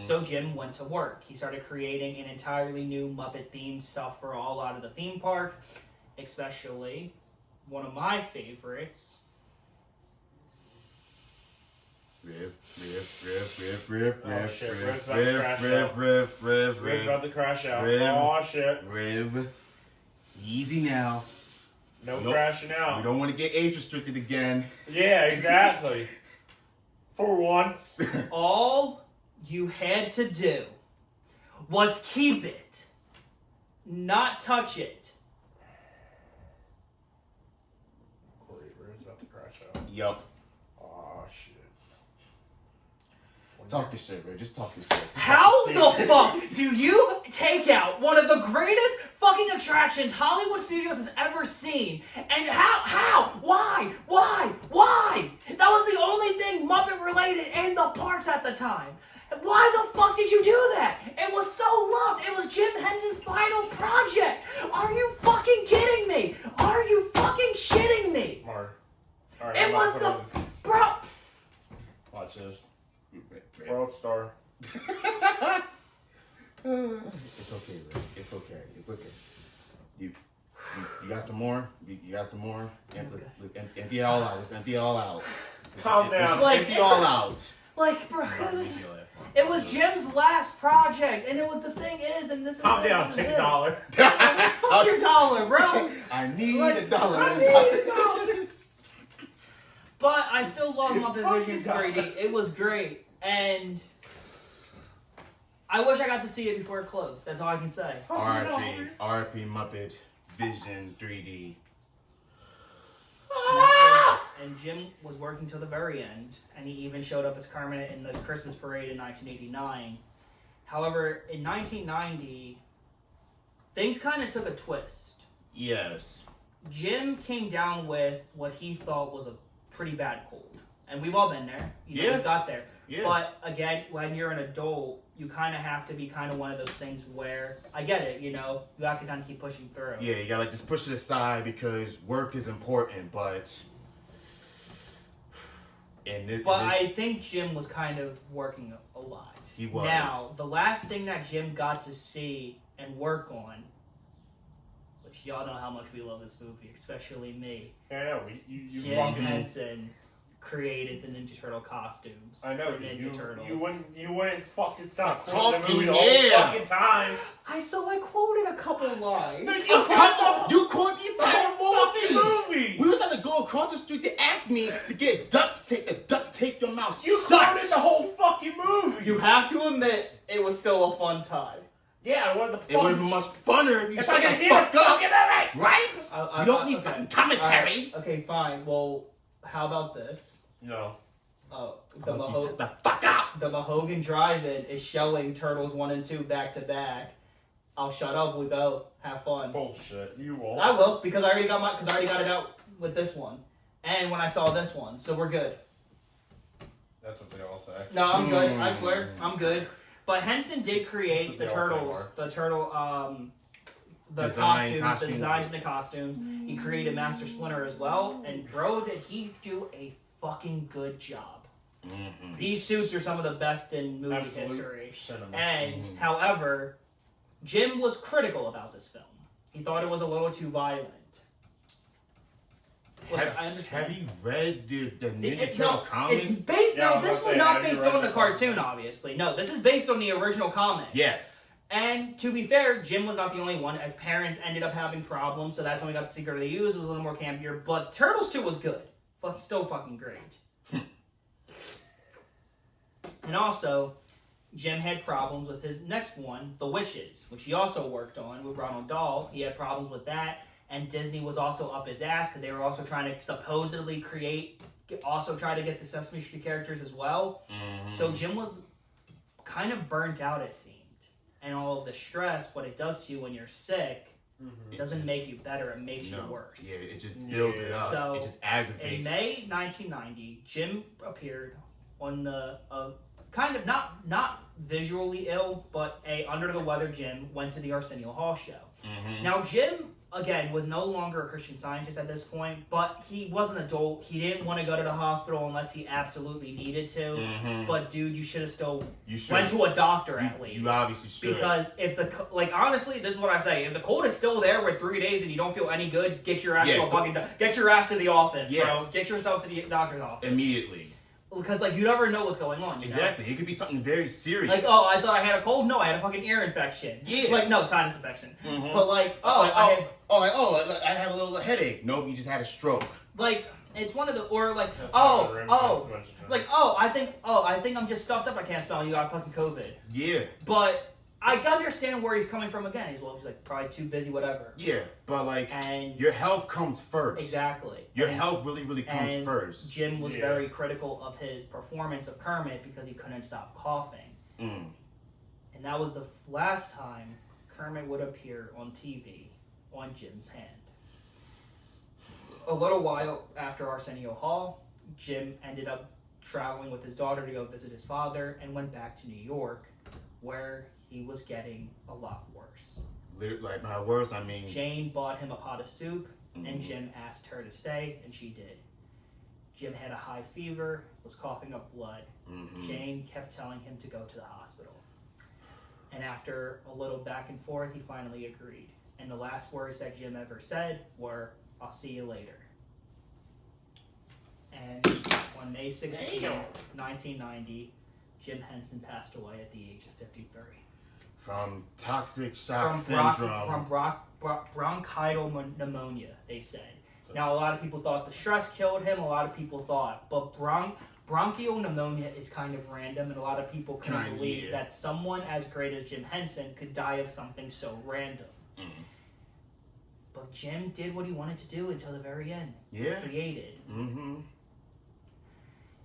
[SPEAKER 3] So Jim went to work. He started creating an entirely new Muppet-themed stuff for a lot of the theme parks, especially one of my favorites.
[SPEAKER 4] Riff.
[SPEAKER 5] Oh, shit, Riff's about to crash out. Riff's about to crash out.
[SPEAKER 4] Riv.
[SPEAKER 5] Oh shit.
[SPEAKER 4] Riv. Easy now.
[SPEAKER 5] No
[SPEAKER 4] Nope.
[SPEAKER 5] crashing out.
[SPEAKER 4] We don't want to get age restricted again.
[SPEAKER 5] Yeah, exactly. For one.
[SPEAKER 3] All you had to do was keep it, not touch it.
[SPEAKER 5] Great. about to crash out.
[SPEAKER 4] Yup.
[SPEAKER 5] Oh shit.
[SPEAKER 4] Talk your shit, bro. Just talk your shit.
[SPEAKER 3] How the fuck do you take out one of the greatest fucking attractions Hollywood Studios has ever seen? And how? Why? That was the only thing Muppet related in the parks at the time. Why the fuck did you do that? It was so loved. It was Jim Henson's final project. Are you fucking kidding me? Are you fucking shitting me?
[SPEAKER 5] Alright,
[SPEAKER 3] It was the... Bro...
[SPEAKER 5] Watch this. World Star.
[SPEAKER 4] It's okay, bro. It's okay. You got some more? You got some more? Empty it all out. Let's empty it all out.
[SPEAKER 5] Calm down.
[SPEAKER 4] Empty it all out.
[SPEAKER 3] Like, bro, it was Jim's last project, and it was the thing is, and this is
[SPEAKER 5] Calm
[SPEAKER 3] it,
[SPEAKER 5] down,
[SPEAKER 3] this is
[SPEAKER 5] take
[SPEAKER 3] it.
[SPEAKER 5] a dollar.
[SPEAKER 3] Fuck your dollar, bro.
[SPEAKER 4] I need
[SPEAKER 3] Like,
[SPEAKER 4] a dollar.
[SPEAKER 3] I need a dollar. But I still love Muppet Vision 3D. It was great, and I wish I got to see it before it closed. That's all I can say.
[SPEAKER 4] R.I.P. Muppet Vision 3D.
[SPEAKER 3] And Jim was working till the very end, and he even showed up as Kermit in the Christmas parade in 1989. However, in 1990, things kind of took a twist.
[SPEAKER 4] Yes.
[SPEAKER 3] Jim came down with what he thought was a pretty bad cold. And we've all been there. You know, we got there.
[SPEAKER 4] Yeah.
[SPEAKER 3] But again, when you're an adult, you kind of have to be kind of one of those things where, I get it, you know, you have to kind of keep pushing through.
[SPEAKER 4] Yeah, you gotta like just push it aside because work is important, but...
[SPEAKER 3] I think Jim was kind of working a lot.
[SPEAKER 4] He was.
[SPEAKER 3] Now, the last thing that Jim got to see and work on, which y'all know how much we love this movie, especially me.
[SPEAKER 5] Yeah, I know. You
[SPEAKER 3] Jim
[SPEAKER 5] fucking...
[SPEAKER 3] Henson created the Ninja Turtle costumes.
[SPEAKER 5] I know,
[SPEAKER 3] for Ninja Turtles.
[SPEAKER 5] You wouldn't fucking stop
[SPEAKER 4] Talking,
[SPEAKER 5] the movie the whole fucking time.
[SPEAKER 3] I quoted a couple lines.
[SPEAKER 4] You quoted the entire
[SPEAKER 5] fucking movie.
[SPEAKER 4] We were gonna go across the street to Acme to get duct tape your mouth
[SPEAKER 5] You
[SPEAKER 4] shut.
[SPEAKER 5] quoted the whole fucking movie.
[SPEAKER 3] You have to admit, it was still a fun time.
[SPEAKER 5] Yeah, what the fuck?
[SPEAKER 4] It would have been much funner if you
[SPEAKER 5] If
[SPEAKER 4] shut
[SPEAKER 5] I
[SPEAKER 4] the
[SPEAKER 5] didn't need
[SPEAKER 4] fuck
[SPEAKER 5] a
[SPEAKER 4] up.
[SPEAKER 5] fucking movie.
[SPEAKER 4] Right? You don't need fucking commentary.
[SPEAKER 3] Right. Okay, fine. Well, how about this?
[SPEAKER 5] No.
[SPEAKER 4] Shut the fuck up.
[SPEAKER 3] The Mahogan Drive-In is showing Turtles 1 and 2 back to back. I'll shut up. We go. Have fun.
[SPEAKER 5] Bullshit. You won't.
[SPEAKER 3] I will because I already got it out with this one, and when I saw this one, so we're good.
[SPEAKER 5] That's what they all say.
[SPEAKER 3] No, I'm good. I swear, I'm good. But Henson did create the
[SPEAKER 5] That's what they all
[SPEAKER 3] turtles,
[SPEAKER 5] say,
[SPEAKER 3] the costumes, the designs and the costumes. He created Master Splinter as well, and bro, did he do a fucking good job.
[SPEAKER 4] Mm-hmm.
[SPEAKER 3] These suits are some of the best in movie
[SPEAKER 5] Absolute
[SPEAKER 3] history.
[SPEAKER 5] cinema.
[SPEAKER 3] And, however, Jim was critical about this film. He thought it was a little too violent. Which I understand.
[SPEAKER 4] Have you read the Ninja Turtle comics?
[SPEAKER 3] It's based.
[SPEAKER 5] Yeah,
[SPEAKER 3] No, this was not based on the cartoon, obviously. No, this is based on the original comic.
[SPEAKER 4] Yes.
[SPEAKER 3] And to be fair, Jim was not the only one, as parents ended up having problems, so that's when we got the Secret of the Ooze. It was a little more campier, but Turtles 2 was good. Still fucking great. And also, Jim had problems with his next one, The Witches, which he also worked on with Ronald Dahl. He had problems with that, and Disney was also up his ass because they were also trying to supposedly try to get the Sesame Street characters as well. Mm-hmm. So Jim was kind of burnt out, it seemed. And all of the stress, what it does to you when you're sick, it doesn't make you better, it makes you worse.
[SPEAKER 4] Yeah, it just builds it up.
[SPEAKER 3] So,
[SPEAKER 4] it just aggravates.
[SPEAKER 3] In May 1990, Jim appeared on the kind of not visually ill, but under the weather. Jim went to the Arsenio Hall show. Mm-hmm. Now Jim again was no longer a Christian Scientist at this point, but he was an adult. He didn't want to go to the hospital unless he absolutely needed to. Mm-hmm. But dude, you should have still went to a doctor at least.
[SPEAKER 4] You obviously should.
[SPEAKER 3] Because if honestly, this is what I say: if the cold is still there with 3 days and you don't feel any good, get your ass get your ass to the office, bro. Get yourself to the doctor's office
[SPEAKER 4] immediately.
[SPEAKER 3] Because you never know what's going on.
[SPEAKER 4] Exactly, it could be something very serious.
[SPEAKER 3] I thought I had a cold. No, I had a fucking ear infection.
[SPEAKER 4] Yeah.
[SPEAKER 3] No, sinus infection.
[SPEAKER 4] Mm-hmm.
[SPEAKER 3] But
[SPEAKER 4] I have a little headache. Nope, you just had a stroke.
[SPEAKER 3] It's one of the I think I'm just stuffed up. I can't smell. You got fucking COVID.
[SPEAKER 4] Yeah.
[SPEAKER 3] But I understand where he's coming from again. He's like probably too busy, whatever.
[SPEAKER 4] Yeah, but like,
[SPEAKER 3] and
[SPEAKER 4] your health comes first.
[SPEAKER 3] Exactly.
[SPEAKER 4] Your health really comes first.
[SPEAKER 3] Jim was very critical of his performance of Kermit because he couldn't stop coughing. And that was the last time Kermit would appear on TV on Jim's hand. A little while after Arsenio Hall, Jim ended up traveling with his daughter to go visit his father and went back to New York, where he was getting a lot worse.
[SPEAKER 4] Like, by worse, I mean...
[SPEAKER 3] Jane bought him a pot of soup, and Jim asked her to stay, and she did. Jim had a high fever, was coughing up blood. Jane kept telling him to go to the hospital. And after a little back and forth, he finally agreed. And the last words that Jim ever said were, "I'll see you later." And on May 16, 1990, Jim Henson passed away at the age of 53.
[SPEAKER 4] From toxic shock syndrome.
[SPEAKER 3] From bronchial pneumonia, they said. Now, a lot of people thought the stress killed him. A lot of people thought, but bronchial pneumonia is kind of random, and a lot of people couldn't believe that someone as great as Jim Henson could die of something so random. But Jim did what he wanted to do until the very end.
[SPEAKER 4] Yeah.
[SPEAKER 3] He created.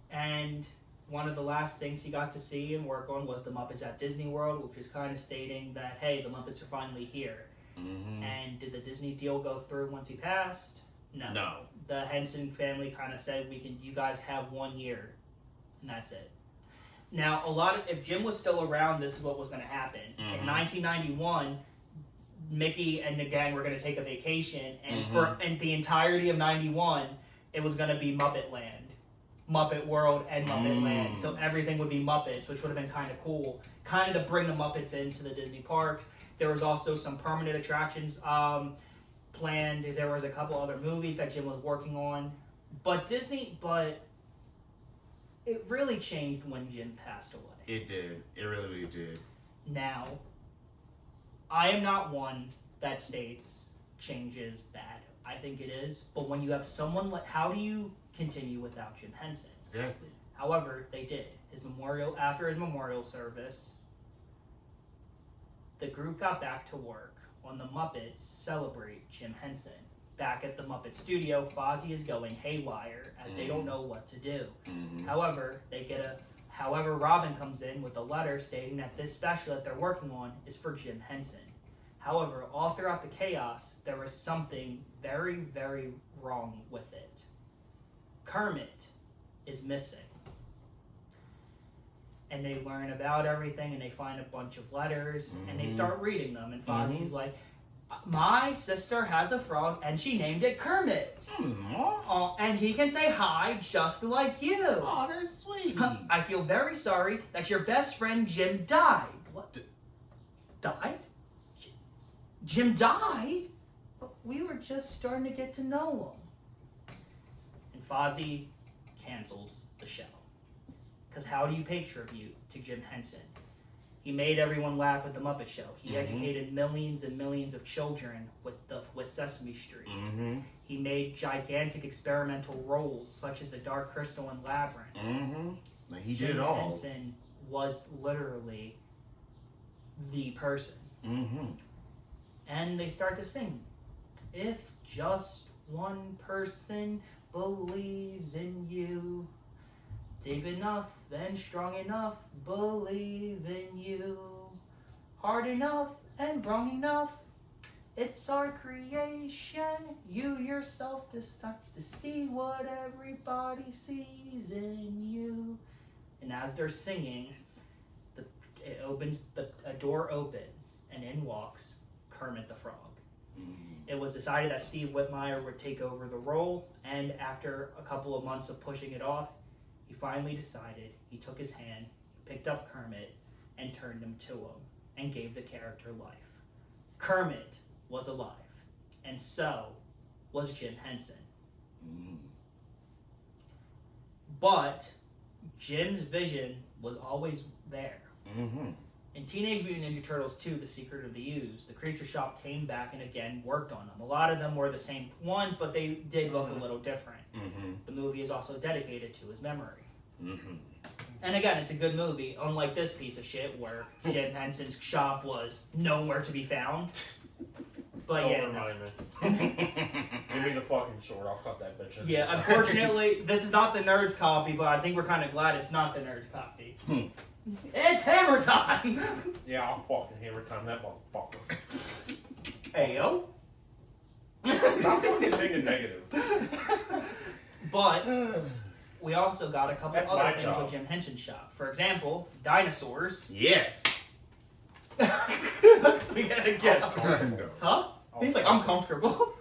[SPEAKER 3] And one of the last things he got to see and work on was the Muppets at Disney World, which is kind of stating that, hey, the Muppets are finally here. And did the Disney deal go through once he passed? No. The Henson family kind of said, you guys have 1 year, and that's it. Now, if Jim was still around, this is what was going to happen. In 1991, Mickey and the gang were going to take a vacation, and for the entirety of 91, it was going to be Muppet Land, Muppet World, and Muppet Land. So everything would be Muppets, which would have been kind of cool, kind of to bring the Muppets into the Disney parks. There was also some permanent attractions planned. There was a couple other movies that Jim was working on, but it really changed when Jim passed away.
[SPEAKER 4] It did. It really did.
[SPEAKER 3] Now, I am not one that states change is bad. I think it is. But when you have someone how do you continue without Jim Henson?
[SPEAKER 4] Exactly.
[SPEAKER 3] However, they did. After his memorial service, the group got back to work on the Muppets Celebrate Jim Henson. Back at the Muppet Studio, Fozzie is going haywire as they don't know what to do. However, Robin comes in with a letter stating that this special that they're working on is for Jim Henson. However, all throughout the chaos, there was something very, very wrong with it. Kermit is missing. And they learn about everything, and they find a bunch of letters, and they start reading them. And Fozzie's like, my sister has a frog, and she named it Kermit. And he can say hi just like you.
[SPEAKER 4] Oh, that's sweet.
[SPEAKER 3] I feel very sorry that your best friend Jim died. What? Died? Jim died? But we were just starting to get to know him. And Fozzie cancels the show. Because how do you pay tribute to Jim Henson? He made everyone laugh with the Muppet Show. He educated millions and millions of children with Sesame Street. He made gigantic experimental roles such as the Dark Crystal and Labyrinth.
[SPEAKER 4] He did
[SPEAKER 3] Jim
[SPEAKER 4] it all.
[SPEAKER 3] Henson was literally the person. And they start to sing. If just one person believes in you, deep enough and strong enough, believe in you. Hard enough and wrong enough, it's our creation. You yourself to start to see what everybody sees in you. And as they're singing, a door opens, and in walks Kermit the Frog. It was decided that Steve Whitmire would take over the role, and after a couple of months of pushing it off, he finally decided. He took his hand, picked up Kermit, and turned him to him, and gave the character life. Kermit was alive, and so was Jim Henson. But Jim's vision was always there. In Teenage Mutant Ninja Turtles 2, The Secret of the Ooze, the Creature Shop came back and again worked on them. A lot of them were the same ones, but they did look a little different. The movie is also dedicated to his memory. And again, it's a good movie, unlike this piece of shit where Jim Henson's shop was nowhere to be found. But
[SPEAKER 5] Don't
[SPEAKER 3] yeah,
[SPEAKER 5] remind me. Give me the fucking sword. I'll cut that bitch in.
[SPEAKER 3] yeah, unfortunately, this is not the Nerds copy, but I think we're kind of glad it's not the Nerds copy. It's hammer time!
[SPEAKER 5] Yeah, I'll fucking hammer time that motherfucker.
[SPEAKER 3] Ayo.
[SPEAKER 5] Stop fucking thinking negative.
[SPEAKER 3] But we also got a couple
[SPEAKER 5] That's
[SPEAKER 3] other
[SPEAKER 5] my
[SPEAKER 3] things
[SPEAKER 5] job.
[SPEAKER 3] with Jim Henson's shop. For example, dinosaurs.
[SPEAKER 4] Yes.
[SPEAKER 3] We gotta get.
[SPEAKER 4] No.
[SPEAKER 3] Huh? He's like, I'm comfortable.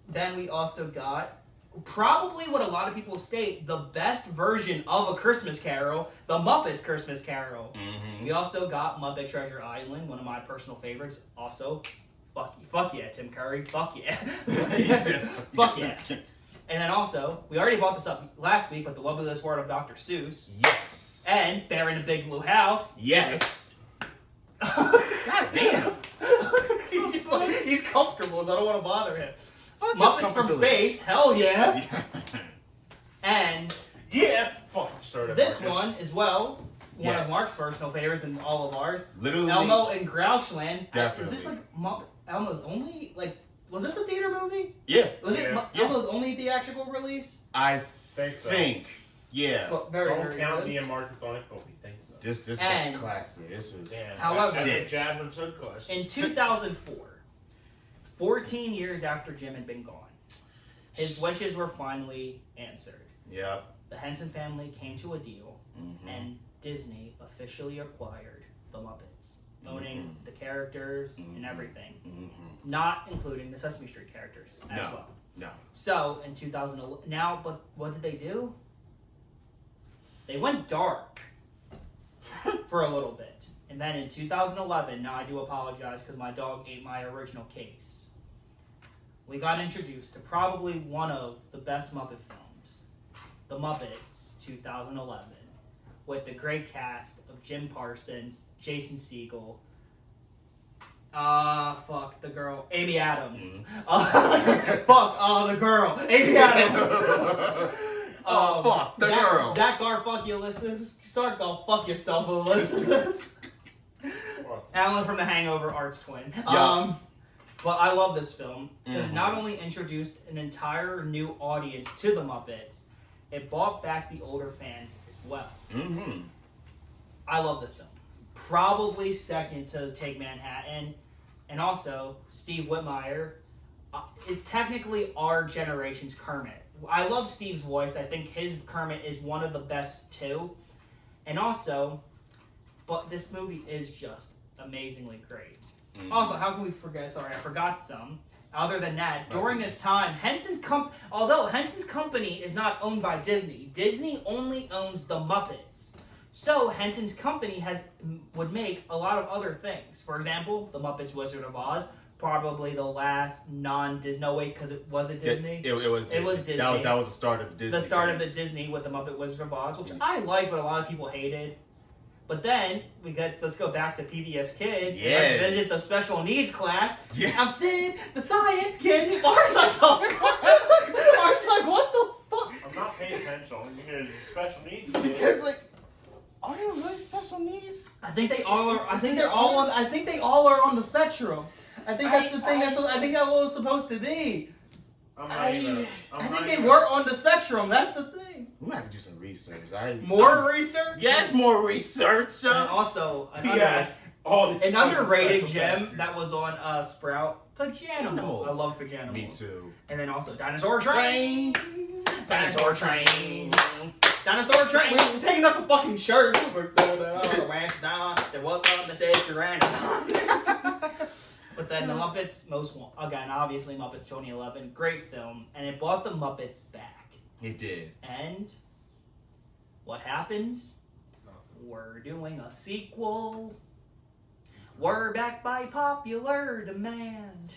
[SPEAKER 3] Then we also got probably what a lot of people state the best version of A Christmas Carol, The Muppets Christmas Carol.
[SPEAKER 4] Mm-hmm.
[SPEAKER 3] We also got Muppet Treasure Island, one of my personal favorites. Also, fuck yeah, Tim Curry, fuck yeah, fuck yeah. And then also, we already brought this up last week, but the Webberless Word of Dr. Seuss.
[SPEAKER 4] Yes.
[SPEAKER 3] And Bear in a Big Blue House.
[SPEAKER 4] Yes. God damn.
[SPEAKER 3] He's just like, he's comfortable, so I don't want to bother him.
[SPEAKER 4] Fuck
[SPEAKER 3] Muppets from Space, hell yeah. And
[SPEAKER 5] Yeah. Fucking started.
[SPEAKER 3] this
[SPEAKER 5] Marcus.
[SPEAKER 3] one as well, one
[SPEAKER 4] Yes.
[SPEAKER 3] of Mark's personal favorites and all of ours.
[SPEAKER 4] Literally.
[SPEAKER 3] Elmo and Grouchland.
[SPEAKER 4] Definitely.
[SPEAKER 3] Is this like Elmo's only, like, was this a theater movie?
[SPEAKER 4] Yeah.
[SPEAKER 3] Was it
[SPEAKER 5] Yeah.
[SPEAKER 3] Elmo's only theatrical release?
[SPEAKER 4] I
[SPEAKER 5] Think so.
[SPEAKER 4] think. Yeah.
[SPEAKER 3] But very,
[SPEAKER 5] Don't
[SPEAKER 3] very
[SPEAKER 5] count
[SPEAKER 3] good.
[SPEAKER 5] me and Marcus on it, but we think so.
[SPEAKER 4] This
[SPEAKER 3] And-
[SPEAKER 4] was classic. This was.
[SPEAKER 5] Damn.
[SPEAKER 3] However-
[SPEAKER 5] that's
[SPEAKER 4] Shit.
[SPEAKER 5] what Jasmine said, class.
[SPEAKER 3] In 2004, 14 years after Jim had been gone, his wishes were finally answered.
[SPEAKER 4] Yep.
[SPEAKER 3] The Henson family came to a deal,
[SPEAKER 4] Mm-hmm.
[SPEAKER 3] and Disney officially acquired the Muppets, owning the characters and everything, not including the Sesame Street characters as
[SPEAKER 4] No.
[SPEAKER 3] well.
[SPEAKER 4] No.
[SPEAKER 3] So in 2011, but what did they do? They went dark for a little bit, and then in 2011, now I do apologize because my dog ate my original case. We got introduced to probably one of the best Muppet films, The Muppets 2011, with the great cast of Jim Parsons, Jason Segel, the girl, Amy Adams. The girl, Amy Adams.
[SPEAKER 4] Fuck the girl.
[SPEAKER 3] Zach Garfuck, Ulysses. Start go fuck yourself, Ulysses. Alan from The Hangover, Art's twin.
[SPEAKER 4] Yeah.
[SPEAKER 3] But I love this film because it not only introduced an entire new audience to the Muppets, it brought back the older fans as well.
[SPEAKER 4] Mm-hmm.
[SPEAKER 3] I love this film. Probably second to Take Manhattan, and also Steve Whitmire is technically our generation's Kermit. I love Steve's voice. I think his Kermit is one of the best too. And also, but this movie is just amazingly great. Also, how can we forget? Sorry, I forgot some. Other than that, during this time, although Henson's company is not owned by Disney, Disney only owns the Muppets. So Henson's company would make a lot of other things. For example, the Muppets Wizard of Oz, probably the last non-Disney. No, wait, because it was Disney.
[SPEAKER 4] It was Disney.
[SPEAKER 3] It was Disney.
[SPEAKER 4] That was the start of the Disney.
[SPEAKER 3] The start of the Disney with the Muppet Wizard of Oz, which I like, but a lot of people hated. But then let's go back to PBS Kids.
[SPEAKER 4] Yes.
[SPEAKER 3] Let's visit the special needs class.
[SPEAKER 4] Yes.
[SPEAKER 3] I'm Sid, the science kid. Mark's like, what the fuck?
[SPEAKER 5] I'm not paying attention. You hear special needs.
[SPEAKER 4] Because like, are they really special needs?
[SPEAKER 3] I think they all are. I think they all are on the spectrum. I think that's the thing. I think that's what it's supposed to be. I think they were on the spectrum. That's the thing.
[SPEAKER 4] We might have to do some research.
[SPEAKER 3] More research.
[SPEAKER 4] Yes, more research.
[SPEAKER 3] And also,
[SPEAKER 5] Yes. Oh,
[SPEAKER 3] an underrated
[SPEAKER 5] special
[SPEAKER 3] gem that was on Sprout. Pajanimals. I love Pajanimals.
[SPEAKER 4] Me too.
[SPEAKER 3] And then also Dinosaur Train.
[SPEAKER 4] Dinosaur Train.
[SPEAKER 3] Dinosaur Train. We're taking us a fucking shirt. There was on the sister. But then the Muppets, obviously Muppets 2011, great film, and it brought the Muppets back.
[SPEAKER 4] It did.
[SPEAKER 3] And what happens? We're doing a sequel. We're back by popular demand.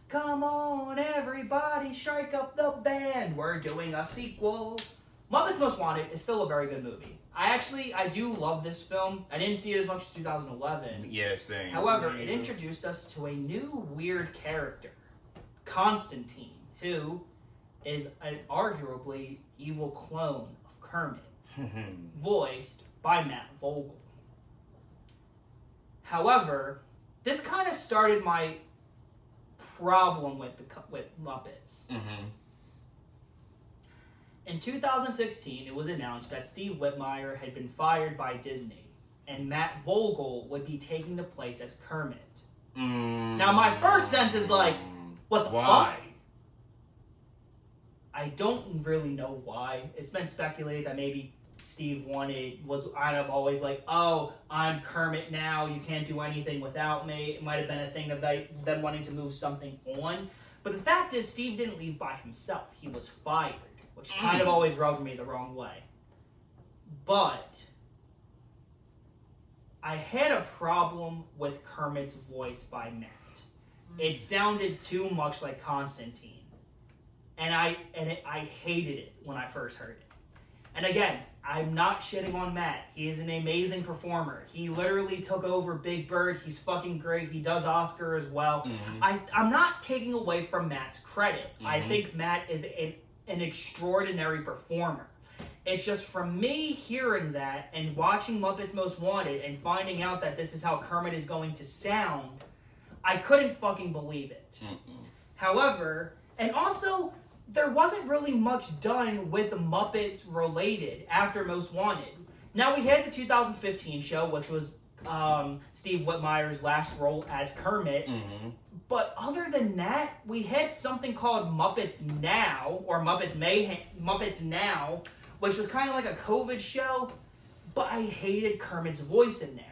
[SPEAKER 3] Come on, everybody, strike up the band. We're doing a sequel. Muppets Most Wanted is still a very good movie. I do love this film. I didn't see it as much as 2011.
[SPEAKER 4] Yeah, same.
[SPEAKER 3] However, it introduced us to a new weird character, Constantine, who is an arguably evil clone of Kermit, voiced by Matt Vogel. However, this kind of started my problem with Muppets.
[SPEAKER 4] Mm-hmm.
[SPEAKER 3] In 2016, it was announced that Steve Whitmire had been fired by Disney, and Matt Vogel would be taking the place as Kermit. Now, my first sense is like, what the fuck? I don't really know why. It's been speculated that maybe Steve was kind of always like, oh, I'm Kermit now, you can't do anything without me. It might have been a thing of them wanting to move something on. But the fact is, Steve didn't leave by himself. He was fired, which kind of always rubbed me the wrong way. But I had a problem with Kermit's voice by Matt. It sounded too much like Constantine. And I hated it when I first heard it. And again, I'm not shitting on Matt. He is an amazing performer. He literally took over Big Bird. He's fucking great. He does Oscar as well. I'm not taking away from Matt's credit. I think Matt is an extraordinary performer. It's just from me hearing that and watching Muppets Most Wanted and finding out that this is how Kermit is going to sound, I couldn't fucking believe it. However, and also, there wasn't really much done with Muppets related after Most Wanted. Now, we had the 2015 show, which was Steve Whitmire's last role as Kermit. But other than that, we had something called Muppets Now, or Muppets Now, which was kind of like a COVID show, but I hated Kermit's voice in there.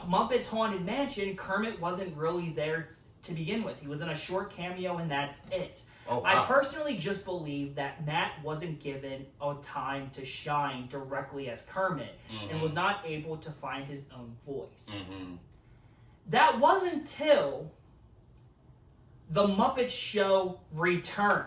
[SPEAKER 3] Muppets Haunted Mansion, Kermit wasn't really there to begin with. He was in a short cameo, and that's it.
[SPEAKER 4] Oh, wow.
[SPEAKER 3] I personally just believe that Matt wasn't given a time to shine directly as Kermit and was not able to find his own voice. That wasn't until The Muppet Show returned.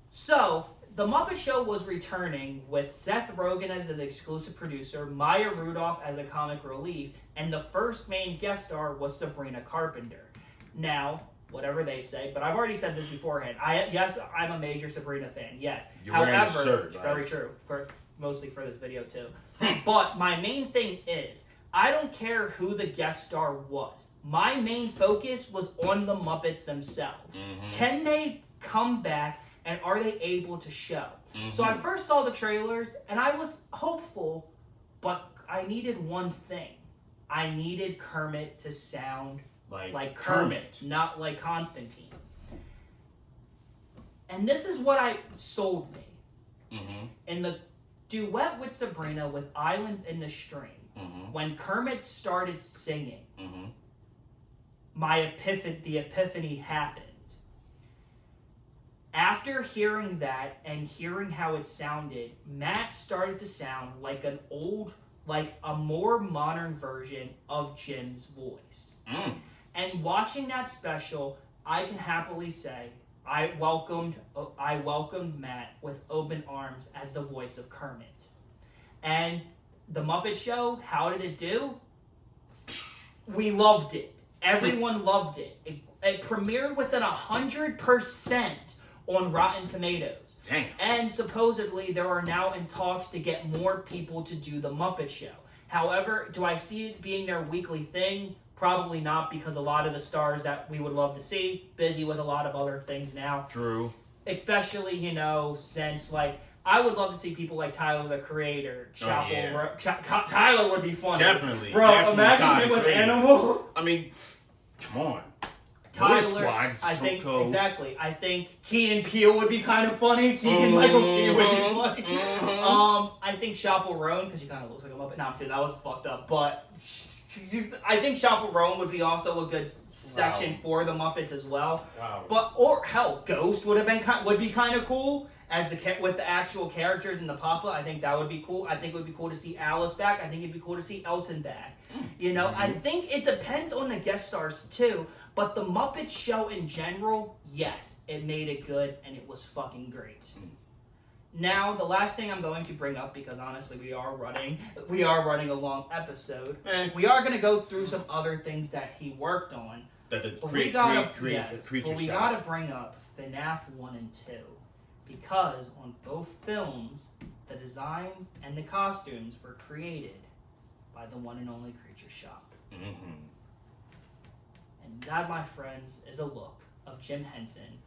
[SPEAKER 3] So, The Muppet Show was returning with Seth Rogen as an exclusive producer, Maya Rudolph as a comic relief, and the first main guest star was Sabrina Carpenter. Now, whatever they say, but I've already said this beforehand. Yes, I'm a major Sabrina fan. Yes.
[SPEAKER 4] You're wearing a shirt, right?
[SPEAKER 3] Very true. Mostly for this video too. But my main thing is, I don't care who the guest star was. My main focus was on the Muppets themselves. Can they come back and are they able to show? So I first saw the trailers and I was hopeful, but I needed one thing. I needed Kermit to sound like Kermit, not like Constantine. And this is what sold me. In the duet with Sabrina with Island in the Stream, when Kermit started singing, the epiphany happened. After hearing that and hearing how it sounded, Matt started to sound like a more modern version of Jim's voice. And watching that special, I can happily say I welcomed Matt with open arms as the voice of Kermit. And The Muppet Show, how did it do? We loved it. Everyone loved it. It premiered within 100% on Rotten Tomatoes.
[SPEAKER 4] Damn.
[SPEAKER 3] And supposedly there are now in talks to get more people to do The Muppet Show. However, do I see it being their weekly thing? Probably not, because a lot of the stars that we would love to see, busy with a lot of other things now.
[SPEAKER 4] True.
[SPEAKER 3] Especially, since, I would love to see people like Tyler, the Creator, Tyler would be funny.
[SPEAKER 4] Definitely.
[SPEAKER 3] Bro,
[SPEAKER 4] definitely
[SPEAKER 3] imagine him with Animal.
[SPEAKER 4] I mean, come on.
[SPEAKER 3] Tyler, I think, exactly. I think Key and Peele would be kind of funny. Keegan Michael Key would be funny. I think Chaperone, because she kind of looks like a Muppet. No, I'm kidding, that was fucked up. But I think Chaperone would be also a good section for the Muppets as well.
[SPEAKER 5] Wow.
[SPEAKER 3] Or hell, Ghost would be kind of cool as with the actual characters in the Papa. I think that would be cool. I think it would be cool to see Alice back. I think it'd be cool to see Elton back. I think it depends on the guest stars too. But the Muppet Show in general, yes, it made it good and it was fucking great. Now, the last thing I'm going to bring up, because honestly we are running a long episode. We are going to go through some other things that he worked on. But we gotta bring up FNAF 1 and 2. Because on both films, the designs and the costumes were created by the one and only Creature Shop.
[SPEAKER 4] Mm-hmm.
[SPEAKER 3] And that, my friends, is a look of Jim Henson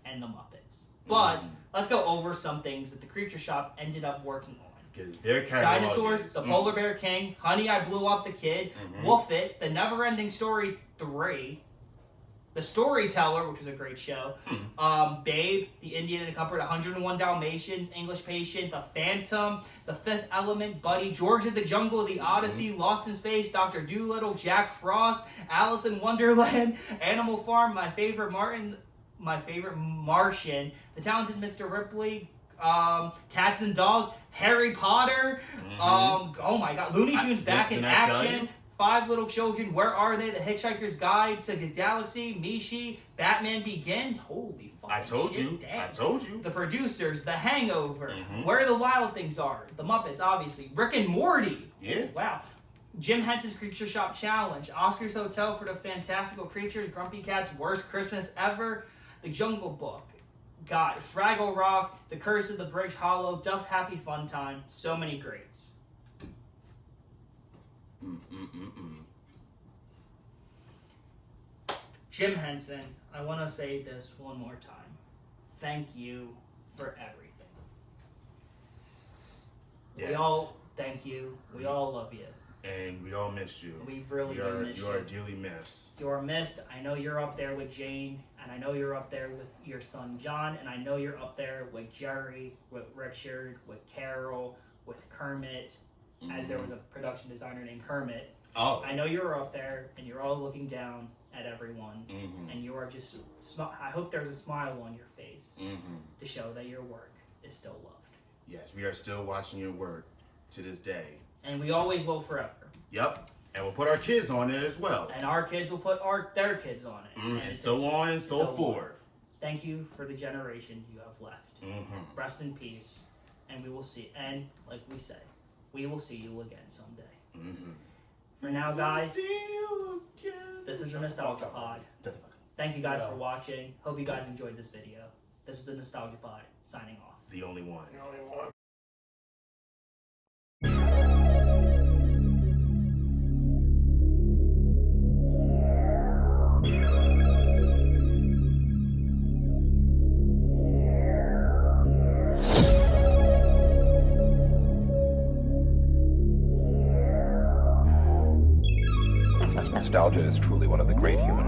[SPEAKER 3] and the Muppets. But let's go over some things that the Creature Shop ended up working on.
[SPEAKER 4] Because their catalog
[SPEAKER 3] Dinosaurs, The Polar Bear King, Honey, I Blew Up the Kid, Wolf It, The Never-Ending Story 3, The Storyteller, which was a great show, Babe, The Indian in the Cupboard, 101 Dalmatians, English Patient, The Phantom, The Fifth Element, Buddy, George of the Jungle, The Odyssey, Lost in Space, Dr. Dolittle, Jack Frost, Alice in Wonderland, Animal Farm, My Favorite Martian, The Talented Mr. Ripley, Cats and Dogs, Harry Potter, oh my god, Looney Tunes Back in Action, Five Little Children, Where Are They? The Hitchhiker's Guide to the Galaxy, Mishi, Batman Begins, holy fucking
[SPEAKER 4] I told
[SPEAKER 3] shit,
[SPEAKER 4] you.
[SPEAKER 3] damn.
[SPEAKER 4] I told you.
[SPEAKER 3] The Producers, The Hangover, Where the Wild Things Are, The Muppets, obviously, Rick and Morty.
[SPEAKER 4] Yeah.
[SPEAKER 3] Wow. Jim Henson's Creature Shop Challenge, Oscar's Hotel for the Fantastical Creatures, Grumpy Cat's Worst Christmas Ever, The Jungle Book, got Fraggle Rock, The Curse of the Bridge Hollow, Duff's Happy Fun Time, so many greats. Jim Henson, I want to say this one more time. Thank you for everything.
[SPEAKER 4] Yes.
[SPEAKER 3] We all thank you. We all love you.
[SPEAKER 4] And we all miss you.
[SPEAKER 3] We really do miss you.
[SPEAKER 4] You are dearly missed.
[SPEAKER 3] You are missed. I know you're up there with Jane, and I know you're up there with your son John, and I know you're up there with Jerry, with Richard, with Carol, with Kermit, as there was a production designer named Kermit.
[SPEAKER 4] Oh.
[SPEAKER 3] I know you're up there, and you're all looking down at everyone, and you are just. I hope there's a smile on your face to show that your work is still loved.
[SPEAKER 4] Yes, we are still watching your work to this day.
[SPEAKER 3] And we always will forever.
[SPEAKER 4] Yep. And we'll put our kids on it as well.
[SPEAKER 3] And our kids will put their kids on it.
[SPEAKER 4] And so on and so forth.
[SPEAKER 3] Thank you for the generation you have left. Rest in peace. And we will see. And like we say, we will see you again someday. For now, guys, this is the Nostalgia Pod. Thank you guys for watching. Hope you guys enjoyed this video. This is the Nostalgia Pod, signing off.
[SPEAKER 4] The only one.
[SPEAKER 2] Nostalgia is truly one of the great human